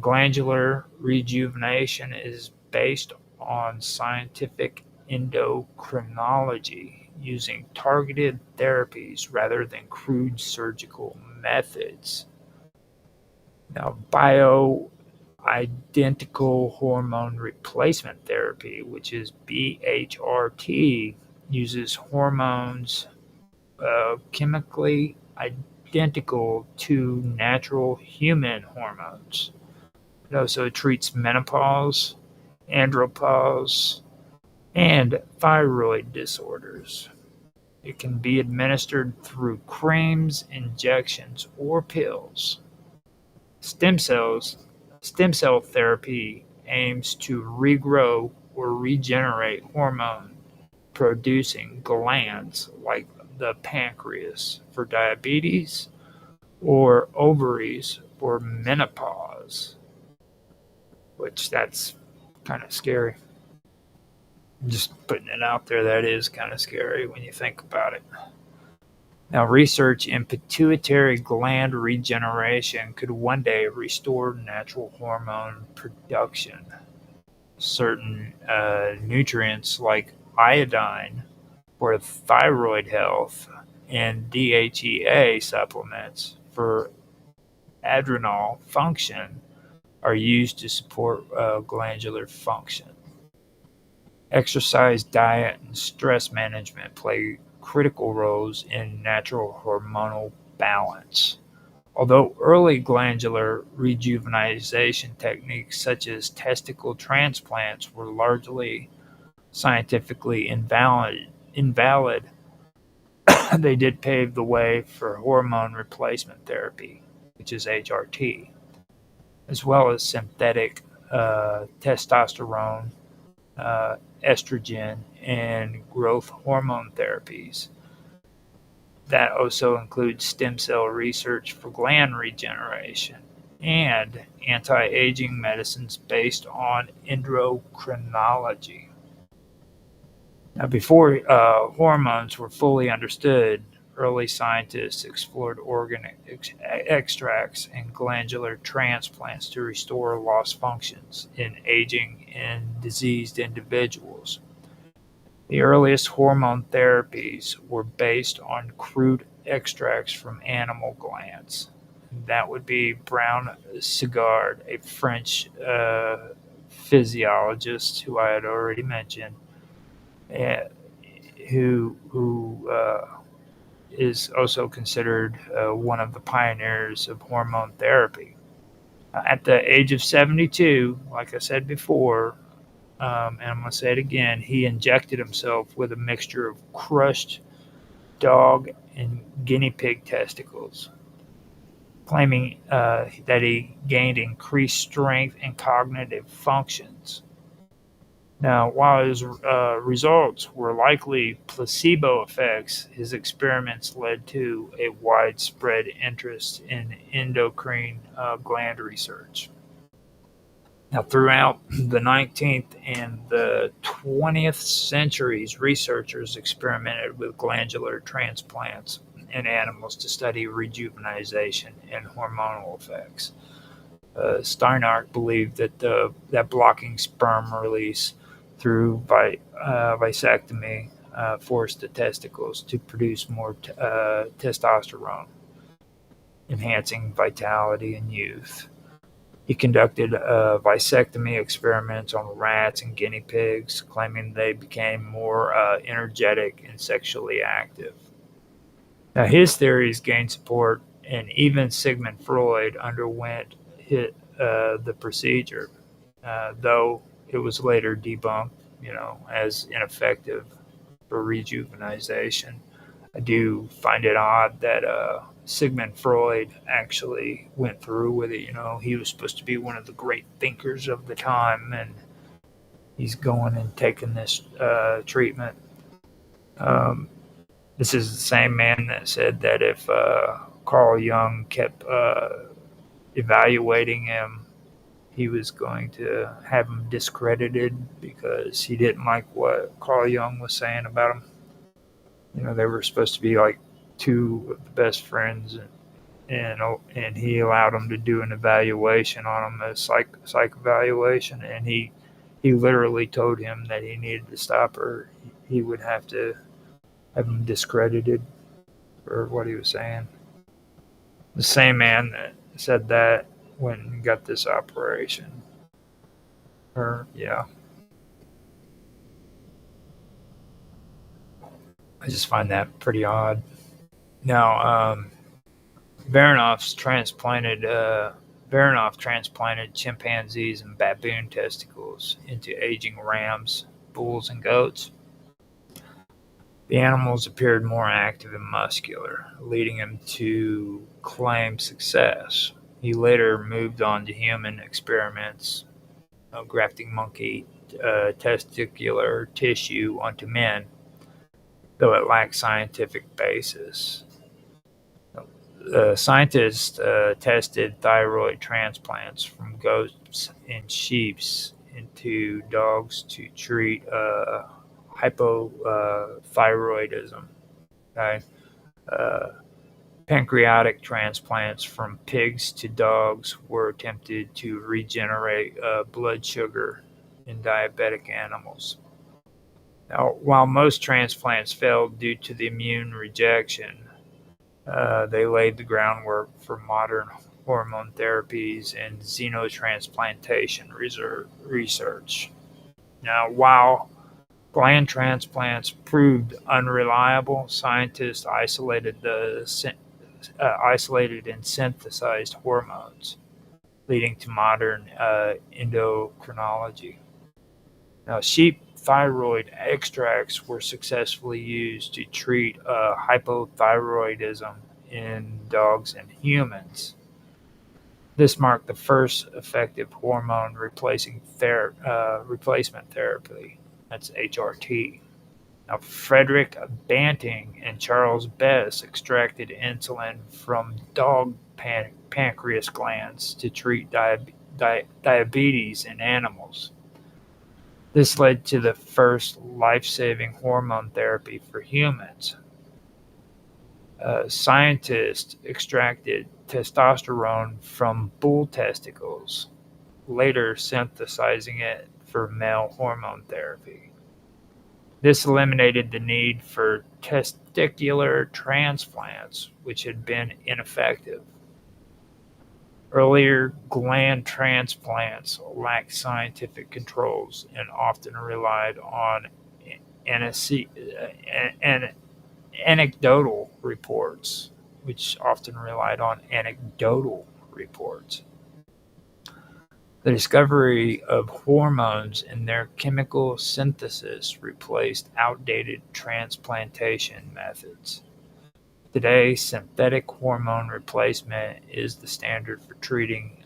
glandular rejuvenation is based on scientific endocrinology, using targeted therapies rather than crude surgical methods. Now, bioidentical hormone replacement therapy, which is BHRT, uses hormones chemically identical to natural human hormones. So it treats menopause, andropause, and thyroid disorders. It can be administered through creams, injections, or pills. Stem cell therapy aims to regrow or regenerate hormone producing glands like the pancreas for diabetes or ovaries for menopause, which that's kind of scary. Just putting it out there, that is kind of scary when you think about it. Now, research in pituitary gland regeneration could one day restore natural hormone production. Certain nutrients like iodine for thyroid health and DHEA supplements for adrenal function are used to support glandular function. Exercise, diet, and stress management play critical roles in natural hormonal balance. Although early glandular rejuvenation techniques such as testicle transplants were largely scientifically invalid, they did pave the way for hormone replacement therapy, which is HRT, as well as synthetic testosterone, estrogen, and growth hormone therapies. That also includes stem cell research for gland regeneration and anti-aging medicines based on endocrinology. Now, before hormones were fully understood, early scientists explored organ extracts and glandular transplants to restore lost functions in aging and diseased individuals. The earliest hormone therapies were based on crude extracts from animal glands. That would be Brown Sigard, a French physiologist who I had already mentioned, who is also considered one of the pioneers of hormone therapy. At the age of 72, like I said before, and I'm going to say it again, he injected himself with a mixture of crushed dog and guinea pig testicles, claiming that he gained increased strength and cognitive functions. Now, while his results were likely placebo effects, his experiments led to a widespread interest in endocrine gland research. Now, throughout the 19th and the 20th centuries, researchers experimented with glandular transplants in animals to study rejuvenation and hormonal effects. Steinhardt believed that blocking sperm release through vasectomy forced the testicles to produce more testosterone, enhancing vitality and youth. He conducted vasectomy experiments on rats and guinea pigs, claiming they became more energetic and sexually active. Now, his theories gained support, and even Sigmund Freud underwent the procedure, though it was later debunked, as ineffective for rejuvenation. I do find it odd that Sigmund Freud actually went through with it. He was supposed to be one of the great thinkers of the time, and he's going and taking this treatment. This is the same man that said that if Carl Jung kept evaluating him, he was going to have him discredited because he didn't like what Carl Jung was saying about him. They were supposed to be like two of the best friends, and he allowed him to do an evaluation on him, a psych evaluation, and he literally told him that he needed to stop, or he would have to have him discredited for what he was saying. The same man that said that went and got this operation. I just find that pretty odd. Now, Baranoff transplanted chimpanzees and baboon testicles into aging rams, bulls, and goats. The animals appeared more active and muscular, leading him to claim success. He later moved on to human experiments, grafting monkey testicular tissue onto men, though it lacks scientific basis. Scientists tested thyroid transplants from goats and sheep into dogs to treat hypothyroidism. Okay? Pancreatic transplants from pigs to dogs were attempted to regenerate blood sugar in diabetic animals. Now, while most transplants failed due to the immune rejection, they laid the groundwork for modern hormone therapies and xenotransplantation research. Now, while gland transplants proved unreliable, scientists isolated and synthesized hormones, leading to modern endocrinology. Now, sheep thyroid extracts were successfully used to treat hypothyroidism in dogs and humans. This marked the first effective hormone replacement therapy. That's HRT. Now, Frederick Banting and Charles Bess extracted insulin from dog pancreas glands to treat diabetes in animals. This led to the first life-saving hormone therapy for humans. Scientists extracted testosterone from bull testicles, later synthesizing it for male hormone therapy. This eliminated the need for testicular transplants, which had been ineffective. Earlier gland transplants lacked scientific controls and often relied on anecdotal reports, The discovery of hormones and their chemical synthesis replaced outdated transplantation methods. Today, synthetic hormone replacement is the standard for treating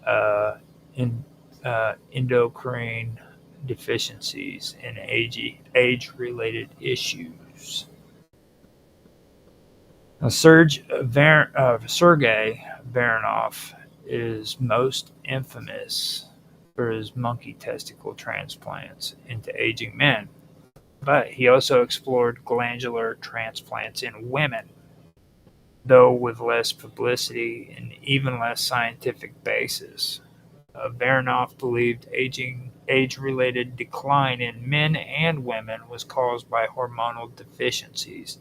endocrine deficiencies and age-related issues. Now, Sergei Baranov is most infamous for his monkey testicle transplants into aging men, but he also explored glandular transplants in women, though with less publicity and even less scientific basis. Baranov believed age-related decline in men and women was caused by hormonal deficiencies,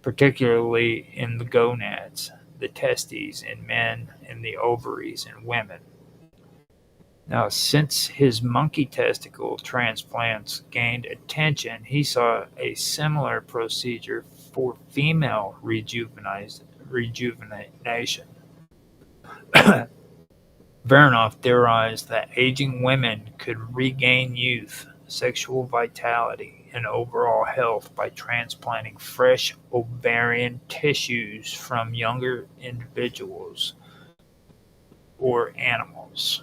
particularly in the gonads, the testes in men, and the ovaries in women. Now, since his monkey testicle transplants gained attention, he saw a similar procedure for female rejuvenation. Baranov theorized that aging women could regain youth, sexual vitality, and overall health by transplanting fresh ovarian tissues from younger individuals or animals.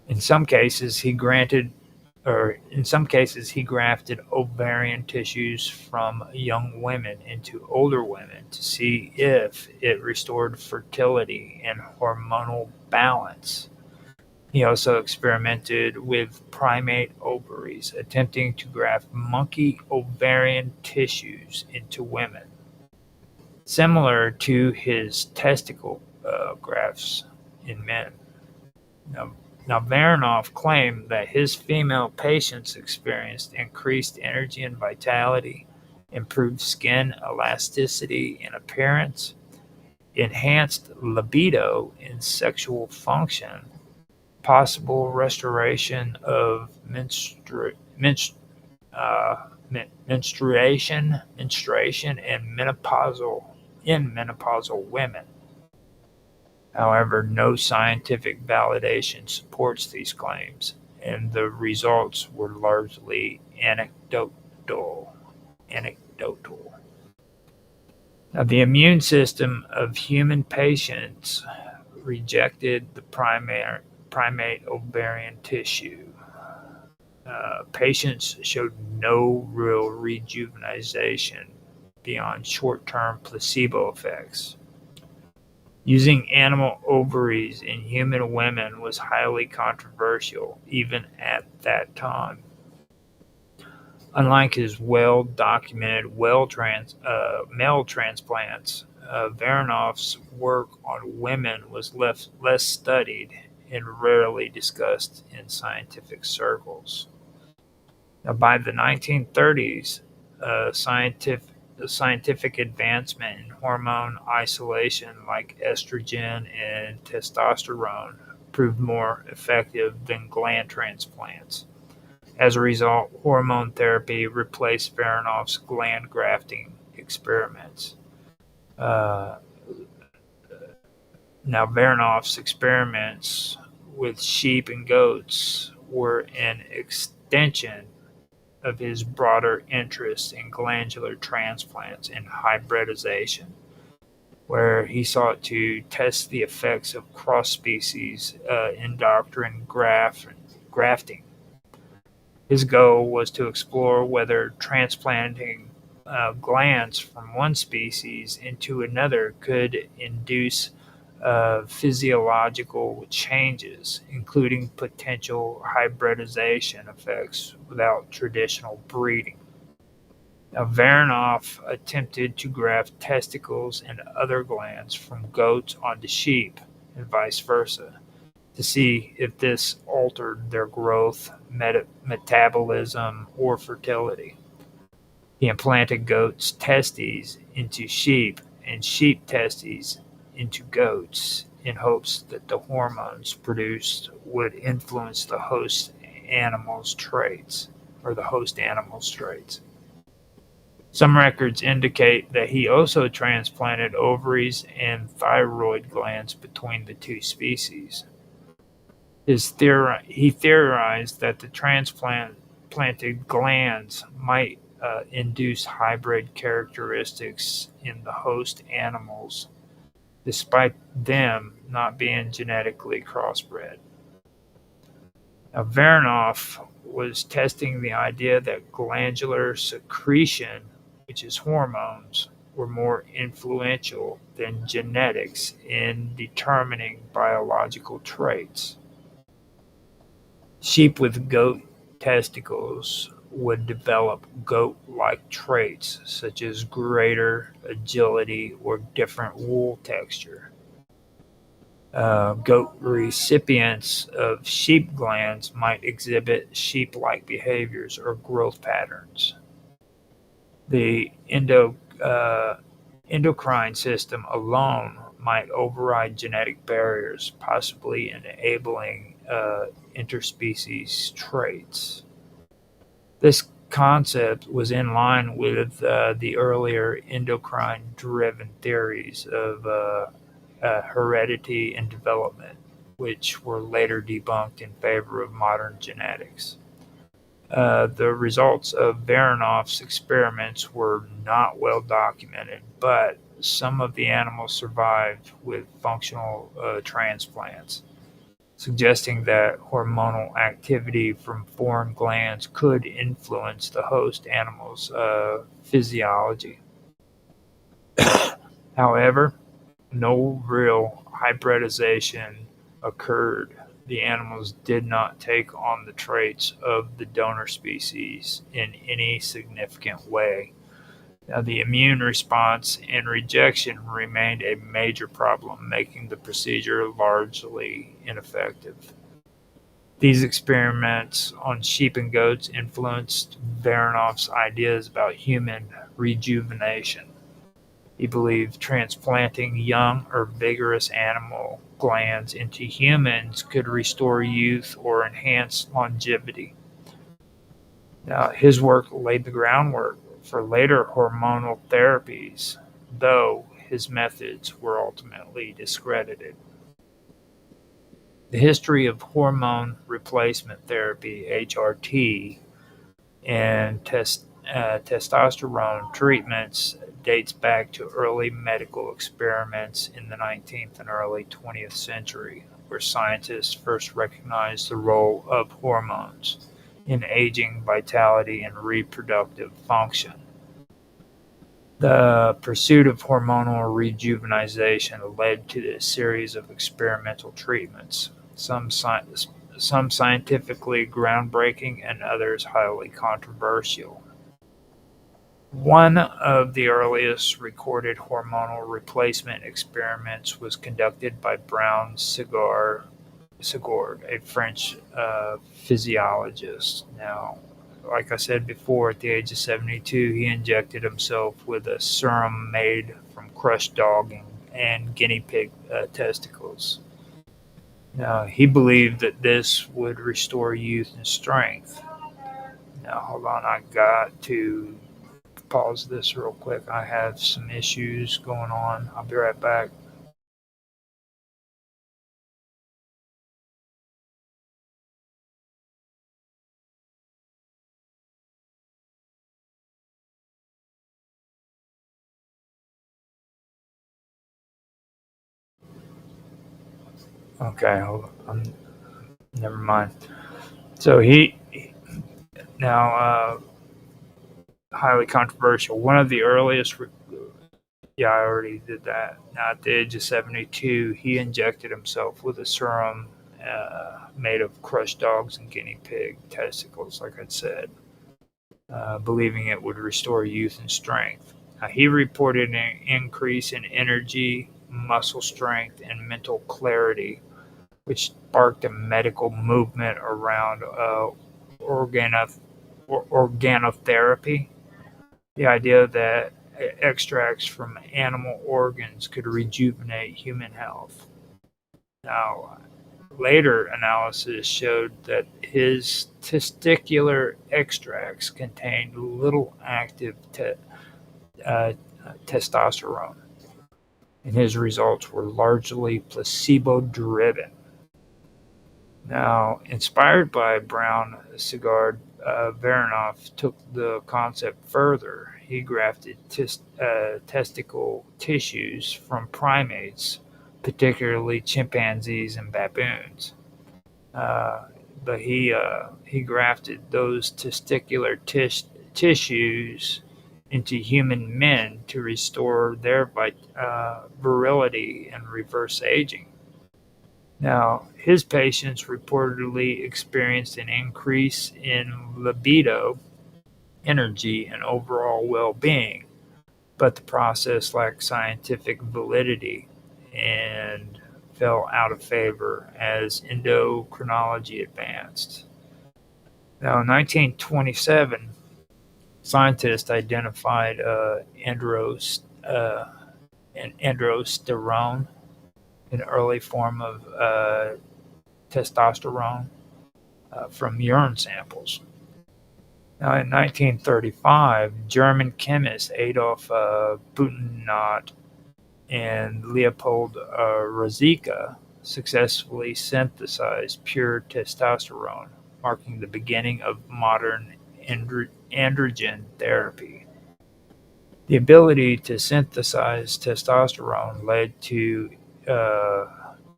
In some cases, he grafted ovarian tissues from young women into older women to see if it restored fertility and hormonal balance. He also experimented with primate ovaries, attempting to graft monkey ovarian tissues into women, similar to his testicle grafts in men. Now, Baranov claimed that his female patients experienced increased energy and vitality, improved skin elasticity and appearance, enhanced libido and sexual function, possible restoration of menstruation and menopausal women. However, no scientific validation supports these claims, and the results were largely anecdotal. Now, the immune system of human patients rejected the primate ovarian tissue. Patients showed no real rejuvenation beyond short-term placebo effects. Using animal ovaries in human women was highly controversial even at that time. Unlike his well-documented male transplants, Varanoff's work on women was less studied and rarely discussed in scientific circles. Now, by the 1930s, scientific advancement in hormone isolation like estrogen and testosterone proved more effective than gland transplants. As a result, hormone therapy replaced Varanoff's gland grafting experiments. Uh, Now, Varanoff's experiments with sheep and goats were an extension of his broader interest in glandular transplants and hybridization, where he sought to test the effects of cross-species endocrine grafting. His goal was to explore whether transplanting glands from one species into another could induce physiological changes, including potential hybridization effects without traditional breeding. Now, Varanoff attempted to graft testicles and other glands from goats onto sheep, and vice versa, to see if this altered their growth, metabolism, or fertility. He implanted goats' testes into sheep and sheep testes into goats in hopes that the hormones produced would influence the host animal's traits. Some records indicate that he also transplanted ovaries and thyroid glands between the two species. He theorized that the transplanted glands might induce hybrid characteristics in the host animals, despite them not being genetically crossbred. Now, Varanoff was testing the idea that glandular secretion, which is hormones, were more influential than genetics in determining biological traits. Sheep with goat testicles would develop goat-like traits such as greater agility or different wool texture. Goat recipients of sheep glands might exhibit sheep-like behaviors or growth patterns. The endocrine system alone might override genetic barriers, possibly enabling interspecies traits. This concept was in line with the earlier endocrine-driven theories of heredity and development, which were later debunked in favor of modern genetics. The results of Varanoff's experiments were not well documented, but some of the animals survived with functional transplants, suggesting that hormonal activity from foreign glands could influence the host animal's physiology. However, no real hybridization occurred. The animals did not take on the traits of the donor species in any significant way. Now, the immune response and rejection remained a major problem, making the procedure largely ineffective. These experiments on sheep and goats influenced Varanoff's ideas about human rejuvenation. He believed transplanting young or vigorous animal glands into humans could restore youth or enhance longevity. Now, his work laid the groundwork for later hormonal therapies, though his methods were ultimately discredited. The history of hormone replacement therapy, HRT, and testosterone treatments dates back to early medical experiments in the 19th and early 20th century, where scientists first recognized the role of hormones in aging, vitality, and reproductive function. The pursuit of hormonal rejuvenation led to a series of experimental treatments, some scientifically groundbreaking and others highly controversial. One of the earliest recorded hormonal replacement experiments was conducted by Brown Segard, a French physiologist. Now, like I said before, at the age of 72, he injected himself with a serum made from crushed dog and guinea pig testicles. Now, he believed that this would restore youth and strength. Now, hold on, I got to pause this real quick. I have some issues going on. I'll be right back. Okay, hold on. Never mind. So now highly controversial. One of the earliest. Yeah, I already did that. Now, at the age of 72, he injected himself with a serum made of crushed dogs and guinea pig testicles, like I said, believing it would restore youth and strength. Now, he reported an increase in energy, muscle strength, and mental clarity, which sparked a medical movement around organotherapy. The idea that extracts from animal organs could rejuvenate human health. Now, later analysis showed that his testicular extracts contained little active testosterone, and his results were largely placebo-driven. Now, inspired by Brown Segard, Vernoff took the concept further. He grafted testicle tissues from primates, particularly chimpanzees and baboons. But he grafted those testicular tissues into human men to restore their virility and reverse aging. Now, his patients reportedly experienced an increase in libido, energy, and overall well-being, but the process lacked scientific validity and fell out of favor as endocrinology advanced. Now, in 1927, scientists identified androsterone, an early form of testosterone, from urine samples. Now, in 1935, German chemists Adolf Butenandt and Leopold Ruzicka successfully synthesized pure testosterone, marking the beginning of modern androgen therapy. The ability to synthesize testosterone led to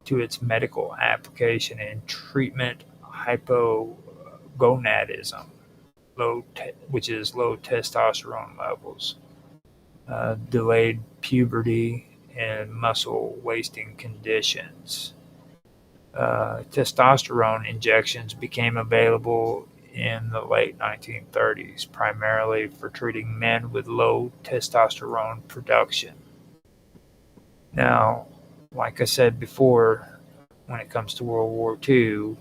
its medical application in treatment hypogonadism, which is low testosterone levels, delayed puberty, and muscle wasting conditions. Testosterone injections became available in the late 1930s, primarily for treating men with low testosterone production. Now, like I said before, when it comes to World War II,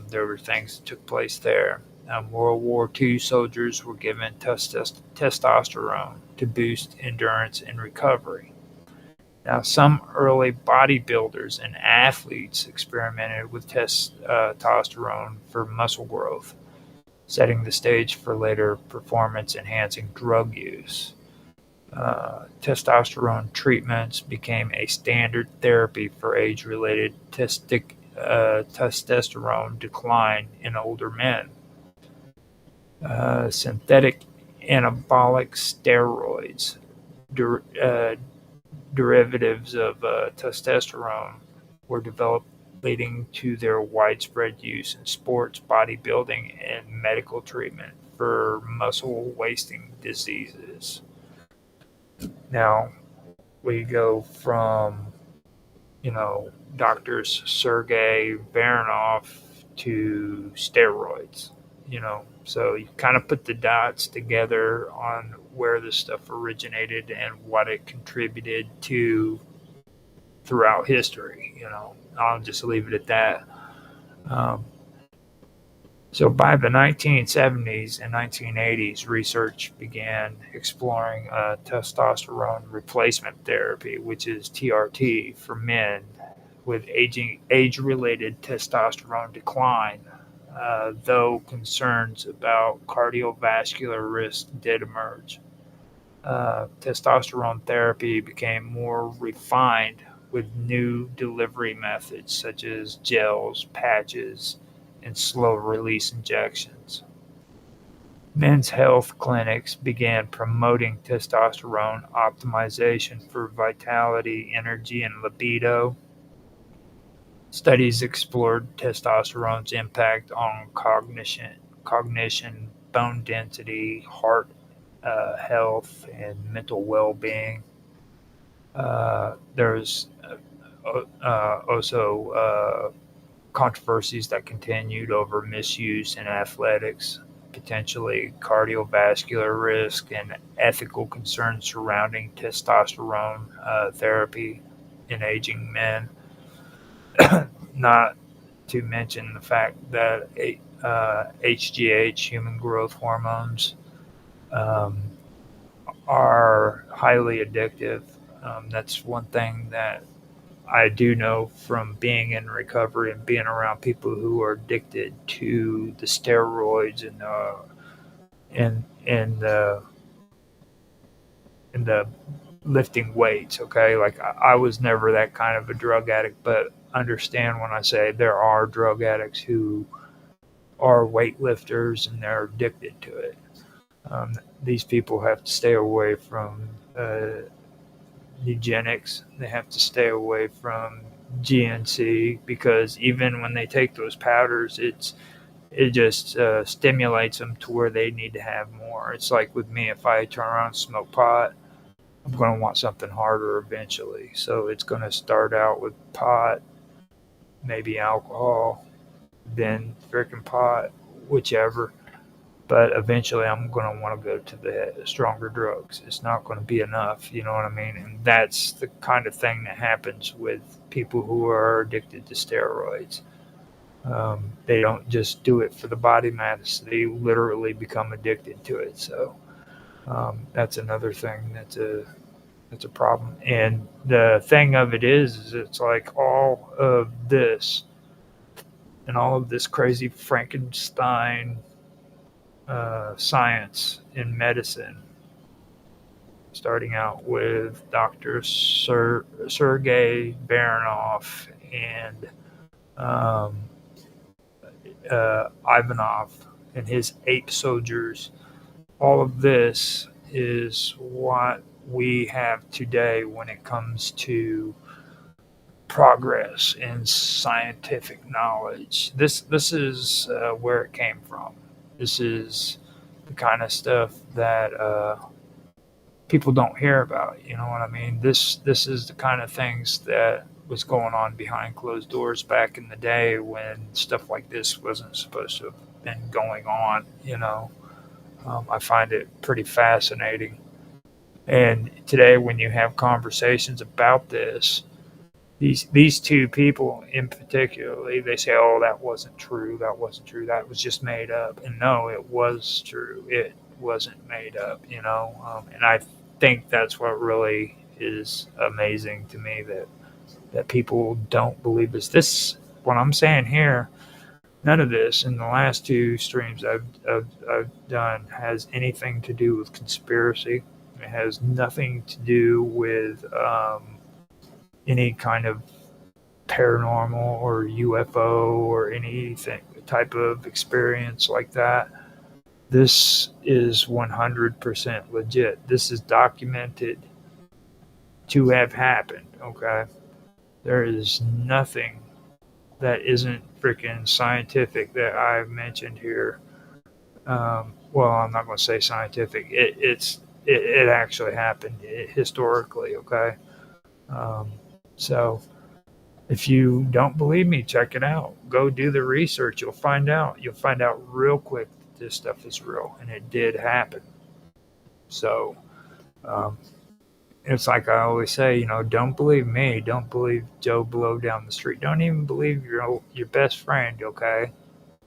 there were things that took place there. World War II soldiers were given testosterone to boost endurance and recovery. Now, some early bodybuilders and athletes experimented with testosterone for muscle growth, setting the stage for later performance-enhancing drug use. Testosterone treatments became a standard therapy for age-related testosterone decline in older men. Synthetic anabolic steroids, derivatives of testosterone, were developed leading to their widespread use in sports, bodybuilding, and medical treatment for muscle wasting diseases. Now, we go from, doctors Sergey Baranov to steroids, So you kind of put the dots together on where this stuff originated and what it contributed to throughout history, I'll just leave it at that. So by the 1970s and 1980s, research began exploring testosterone replacement therapy, which is TRT, for men with age-related testosterone decline, though concerns about cardiovascular risk did emerge. Testosterone therapy became more refined with new delivery methods such as gels, patches, and slow-release injections. Men's health clinics began promoting testosterone optimization for vitality, energy, and libido. Studies explored testosterone's impact on cognition, bone density, heart health, and mental well-being. There's also controversies that continued over misuse in athletics, potentially cardiovascular risk, and ethical concerns surrounding testosterone therapy in aging men. Not to mention the fact that HGH, human growth hormones, are highly addictive. That's one thing that I do know from being in recovery and being around people who are addicted to the steroids and the lifting weights. Okay, like I was never that kind of a drug addict, but understand when I say there are drug addicts who are weightlifters and they're addicted to it. These people have to stay away from eugenics. They have to stay away from GNC, because even when they take those powders, it just stimulates them to where they need to have more. It's like with me, if I turn around and smoke pot, I'm going to want something harder eventually. So it's going to start out with pot, maybe alcohol, then freaking pot, whichever. But eventually I'm going to want to go to the stronger drugs. It's not going to be enough, you know what I mean? And that's the kind of thing that happens with people who are addicted to steroids. They don't just do it for the body mass. They literally become addicted to it. So that's another thing that's a problem. And the thing of it is it's like all of this and all of this crazy Frankenstein science in medicine, starting out with Dr. Sergey Baranov and Ivanov and his ape soldiers. All of this is what we have today when it comes to progress in scientific knowledge. This is where it came from. This is the kind of stuff that people don't hear about. You know what I mean? This is the kind of things that was going on behind closed doors back in the day when stuff like this wasn't supposed to have been going on. I find it pretty fascinating. And today, when you have conversations about this, these two people in particular, they say, "Oh, that wasn't true. That wasn't true. That was just made up." And no, it was true. It wasn't made up. And I think that's what really is amazing to me, that people don't believe this. This, what I'm saying here, none of this in the last two streams I've done has anything to do with conspiracy. It has nothing to do with any kind of paranormal or UFO or anything type of experience like that. This is 100% legit. This is documented to have happened, okay? There is nothing that isn't freaking scientific that I've mentioned here. Well, I'm not going to say scientific. It actually happened historically. Okay, um, so if you don't believe me, check it out. Go do the research. You'll find out. You'll find out real quick that this stuff is real, and it did happen. So um, it's like I always say, don't believe me. Don't believe Joe Blow down the street. Don't even believe your best friend. Okay,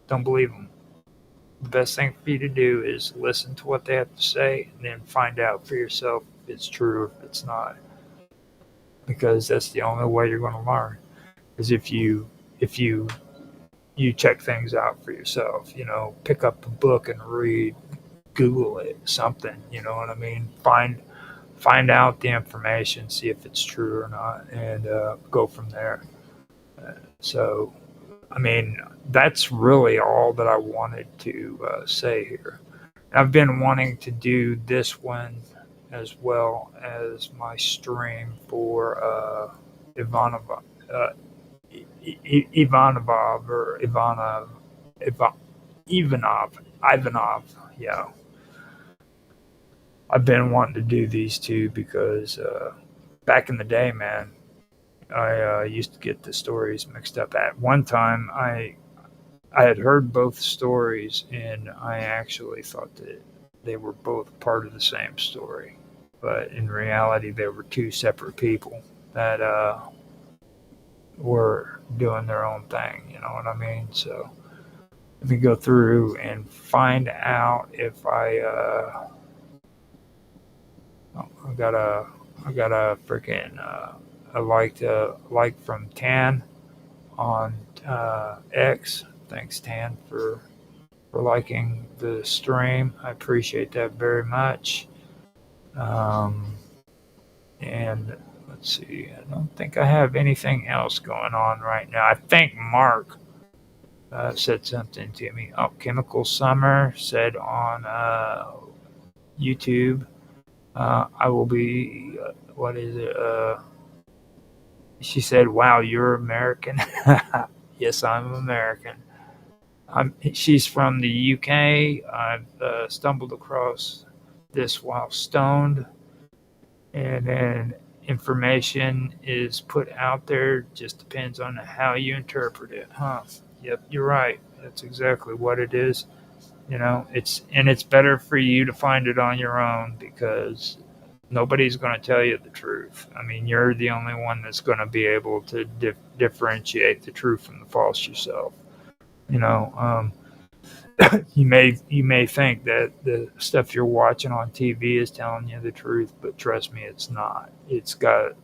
don't believe them. The best thing for you to do is listen to what they have to say and then find out for yourself if it's true or if it's not. Because that's the only way you're going to learn. Is if you check things out for yourself. Pick up a book and read, Google it, something. You know what I mean? Find out the information, see if it's true or not, and go from there. So, I mean, that's really all that I wanted to say here. I've been wanting to do this one as well as my stream for Ivanov, Ivanov. Yeah. I've been wanting to do these two because back in the day, man, I used to get the stories mixed up. At one time, I had heard both stories, and I actually thought that they were both part of the same story. But in reality, they were two separate people that were doing their own thing. You know what I mean? So let me go through and find out if I got a freaking I liked like from Tan on X. Thanks, Tan, for liking the stream. I appreciate that very much. And let's see. I don't think I have anything else going on right now. I think Mark said something to me. Oh, Chemical Summer said on YouTube. I will be. What is it? She said, "Wow, you're American." Yes, I'm American. She's from the UK. I've stumbled across this while stoned, and then information is put out there. Just depends on how you interpret it, huh? Yep, you're right. That's exactly what it is. It's better for you to find it on your own because nobody's going to tell you the truth. I mean, you're the only one that's going to be able to differentiate the truth from the false yourself. You may think that the stuff you're watching on TV is telling you the truth, but trust me, it's not. It's got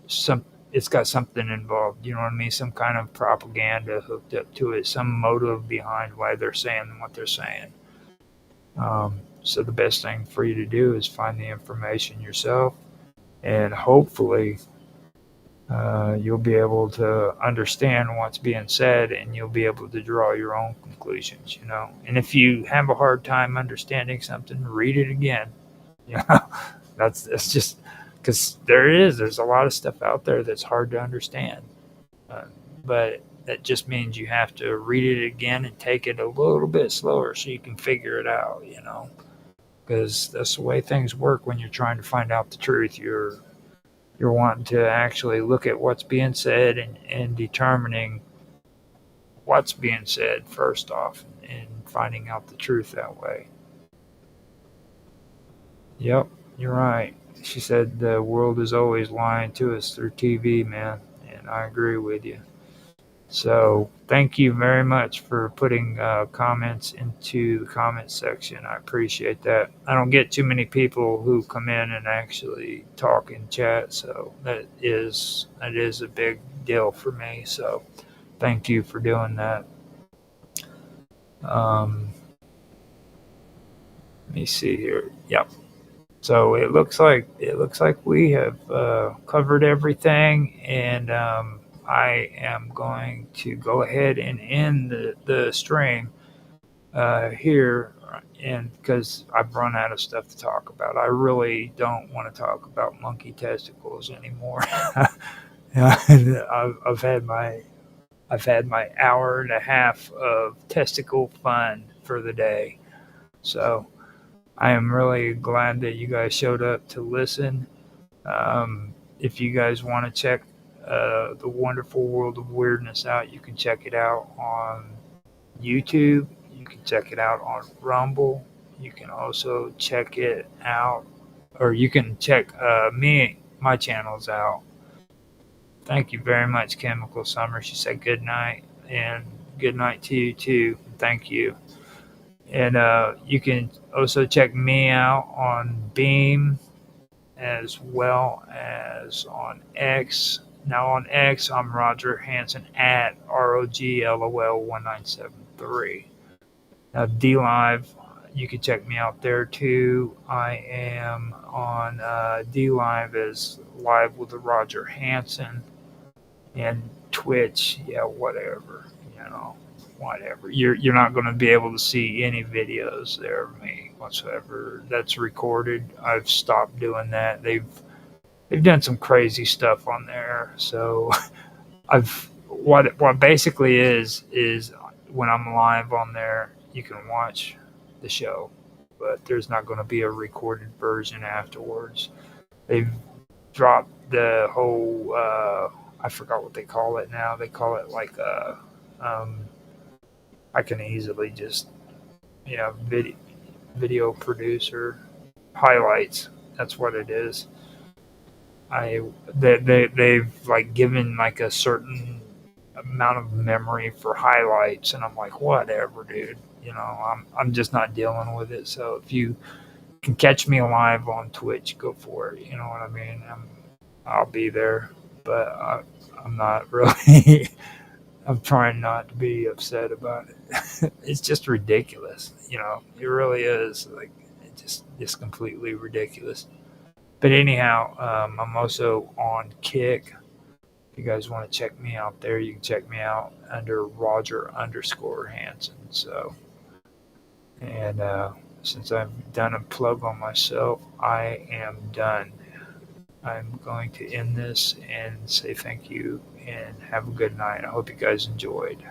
something involved. You know what I mean? Some kind of propaganda hooked up to it, some motive behind why they're saying what they're saying. So the best thing for you to do is find the information yourself, and hopefully you'll be able to understand what's being said, and you'll be able to draw your own conclusions. And if you have a hard time understanding something, read it again. That's just because there's a lot of stuff out there that's hard to understand, but that just means you have to read it again and take it a little bit slower so you can figure it out. Because that's the way things work when you're trying to find out the truth. You're wanting to actually look at what's being said and determining what's being said first off, and finding out the truth that way. Yep, you're right. She said the world is always lying to us through TV, man, and I agree with you. So thank you very much for putting comments into the comment section. I appreciate that. I don't get too many people who come in and actually talk and chat, so that is a big deal for me. So thank you for doing that. Let me see here. Yep. So it looks like we have covered everything, and I am going to go ahead and end the stream here, and because I've run out of stuff to talk about. I really don't want to talk about monkey testicles anymore. I've had I've had my hour and a half of testicle fun for the day. So I am really glad that you guys showed up to listen. If you guys want to check the wonderful world of weirdness out, you can check it out on YouTube. You can check it out on Rumble. You can also check it out, or you can check my channels out. Thank you very much, Chemical Summer. She said good night, and good night to you too. Thank you. And you can also check me out on Beam as well as on X. Now on X, I'm Roger Hanson at ROGLOL1973. Now DLive, you can check me out there too. I am on DLive as Live with Roger Hanson, and Twitch, yeah, whatever, whatever. You're not going to be able to see any videos there of me whatsoever. That's recorded. I've stopped doing that. They've done some crazy stuff on there. So what basically is when I'm live on there, you can watch the show, but there's not going to be a recorded version afterwards. They've dropped the whole I forgot what they call it now. They call it like I can easily just video producer highlights. That's what it is. They've like given like a certain amount of memory for highlights, and I'm like, whatever, dude. I'm just not dealing with it. So if you can catch me live on Twitch, go for it. You know what I mean? I'll be there, but I'm not really. I'm trying not to be upset about it. It's just ridiculous, It really is just completely ridiculous. But anyhow, I'm also on Kick. If you guys want to check me out there, you can check me out under Roger_Hanson. So, and since I've done a plug on myself, I am done. I'm going to end this and say thank you and have a good night. I hope you guys enjoyed.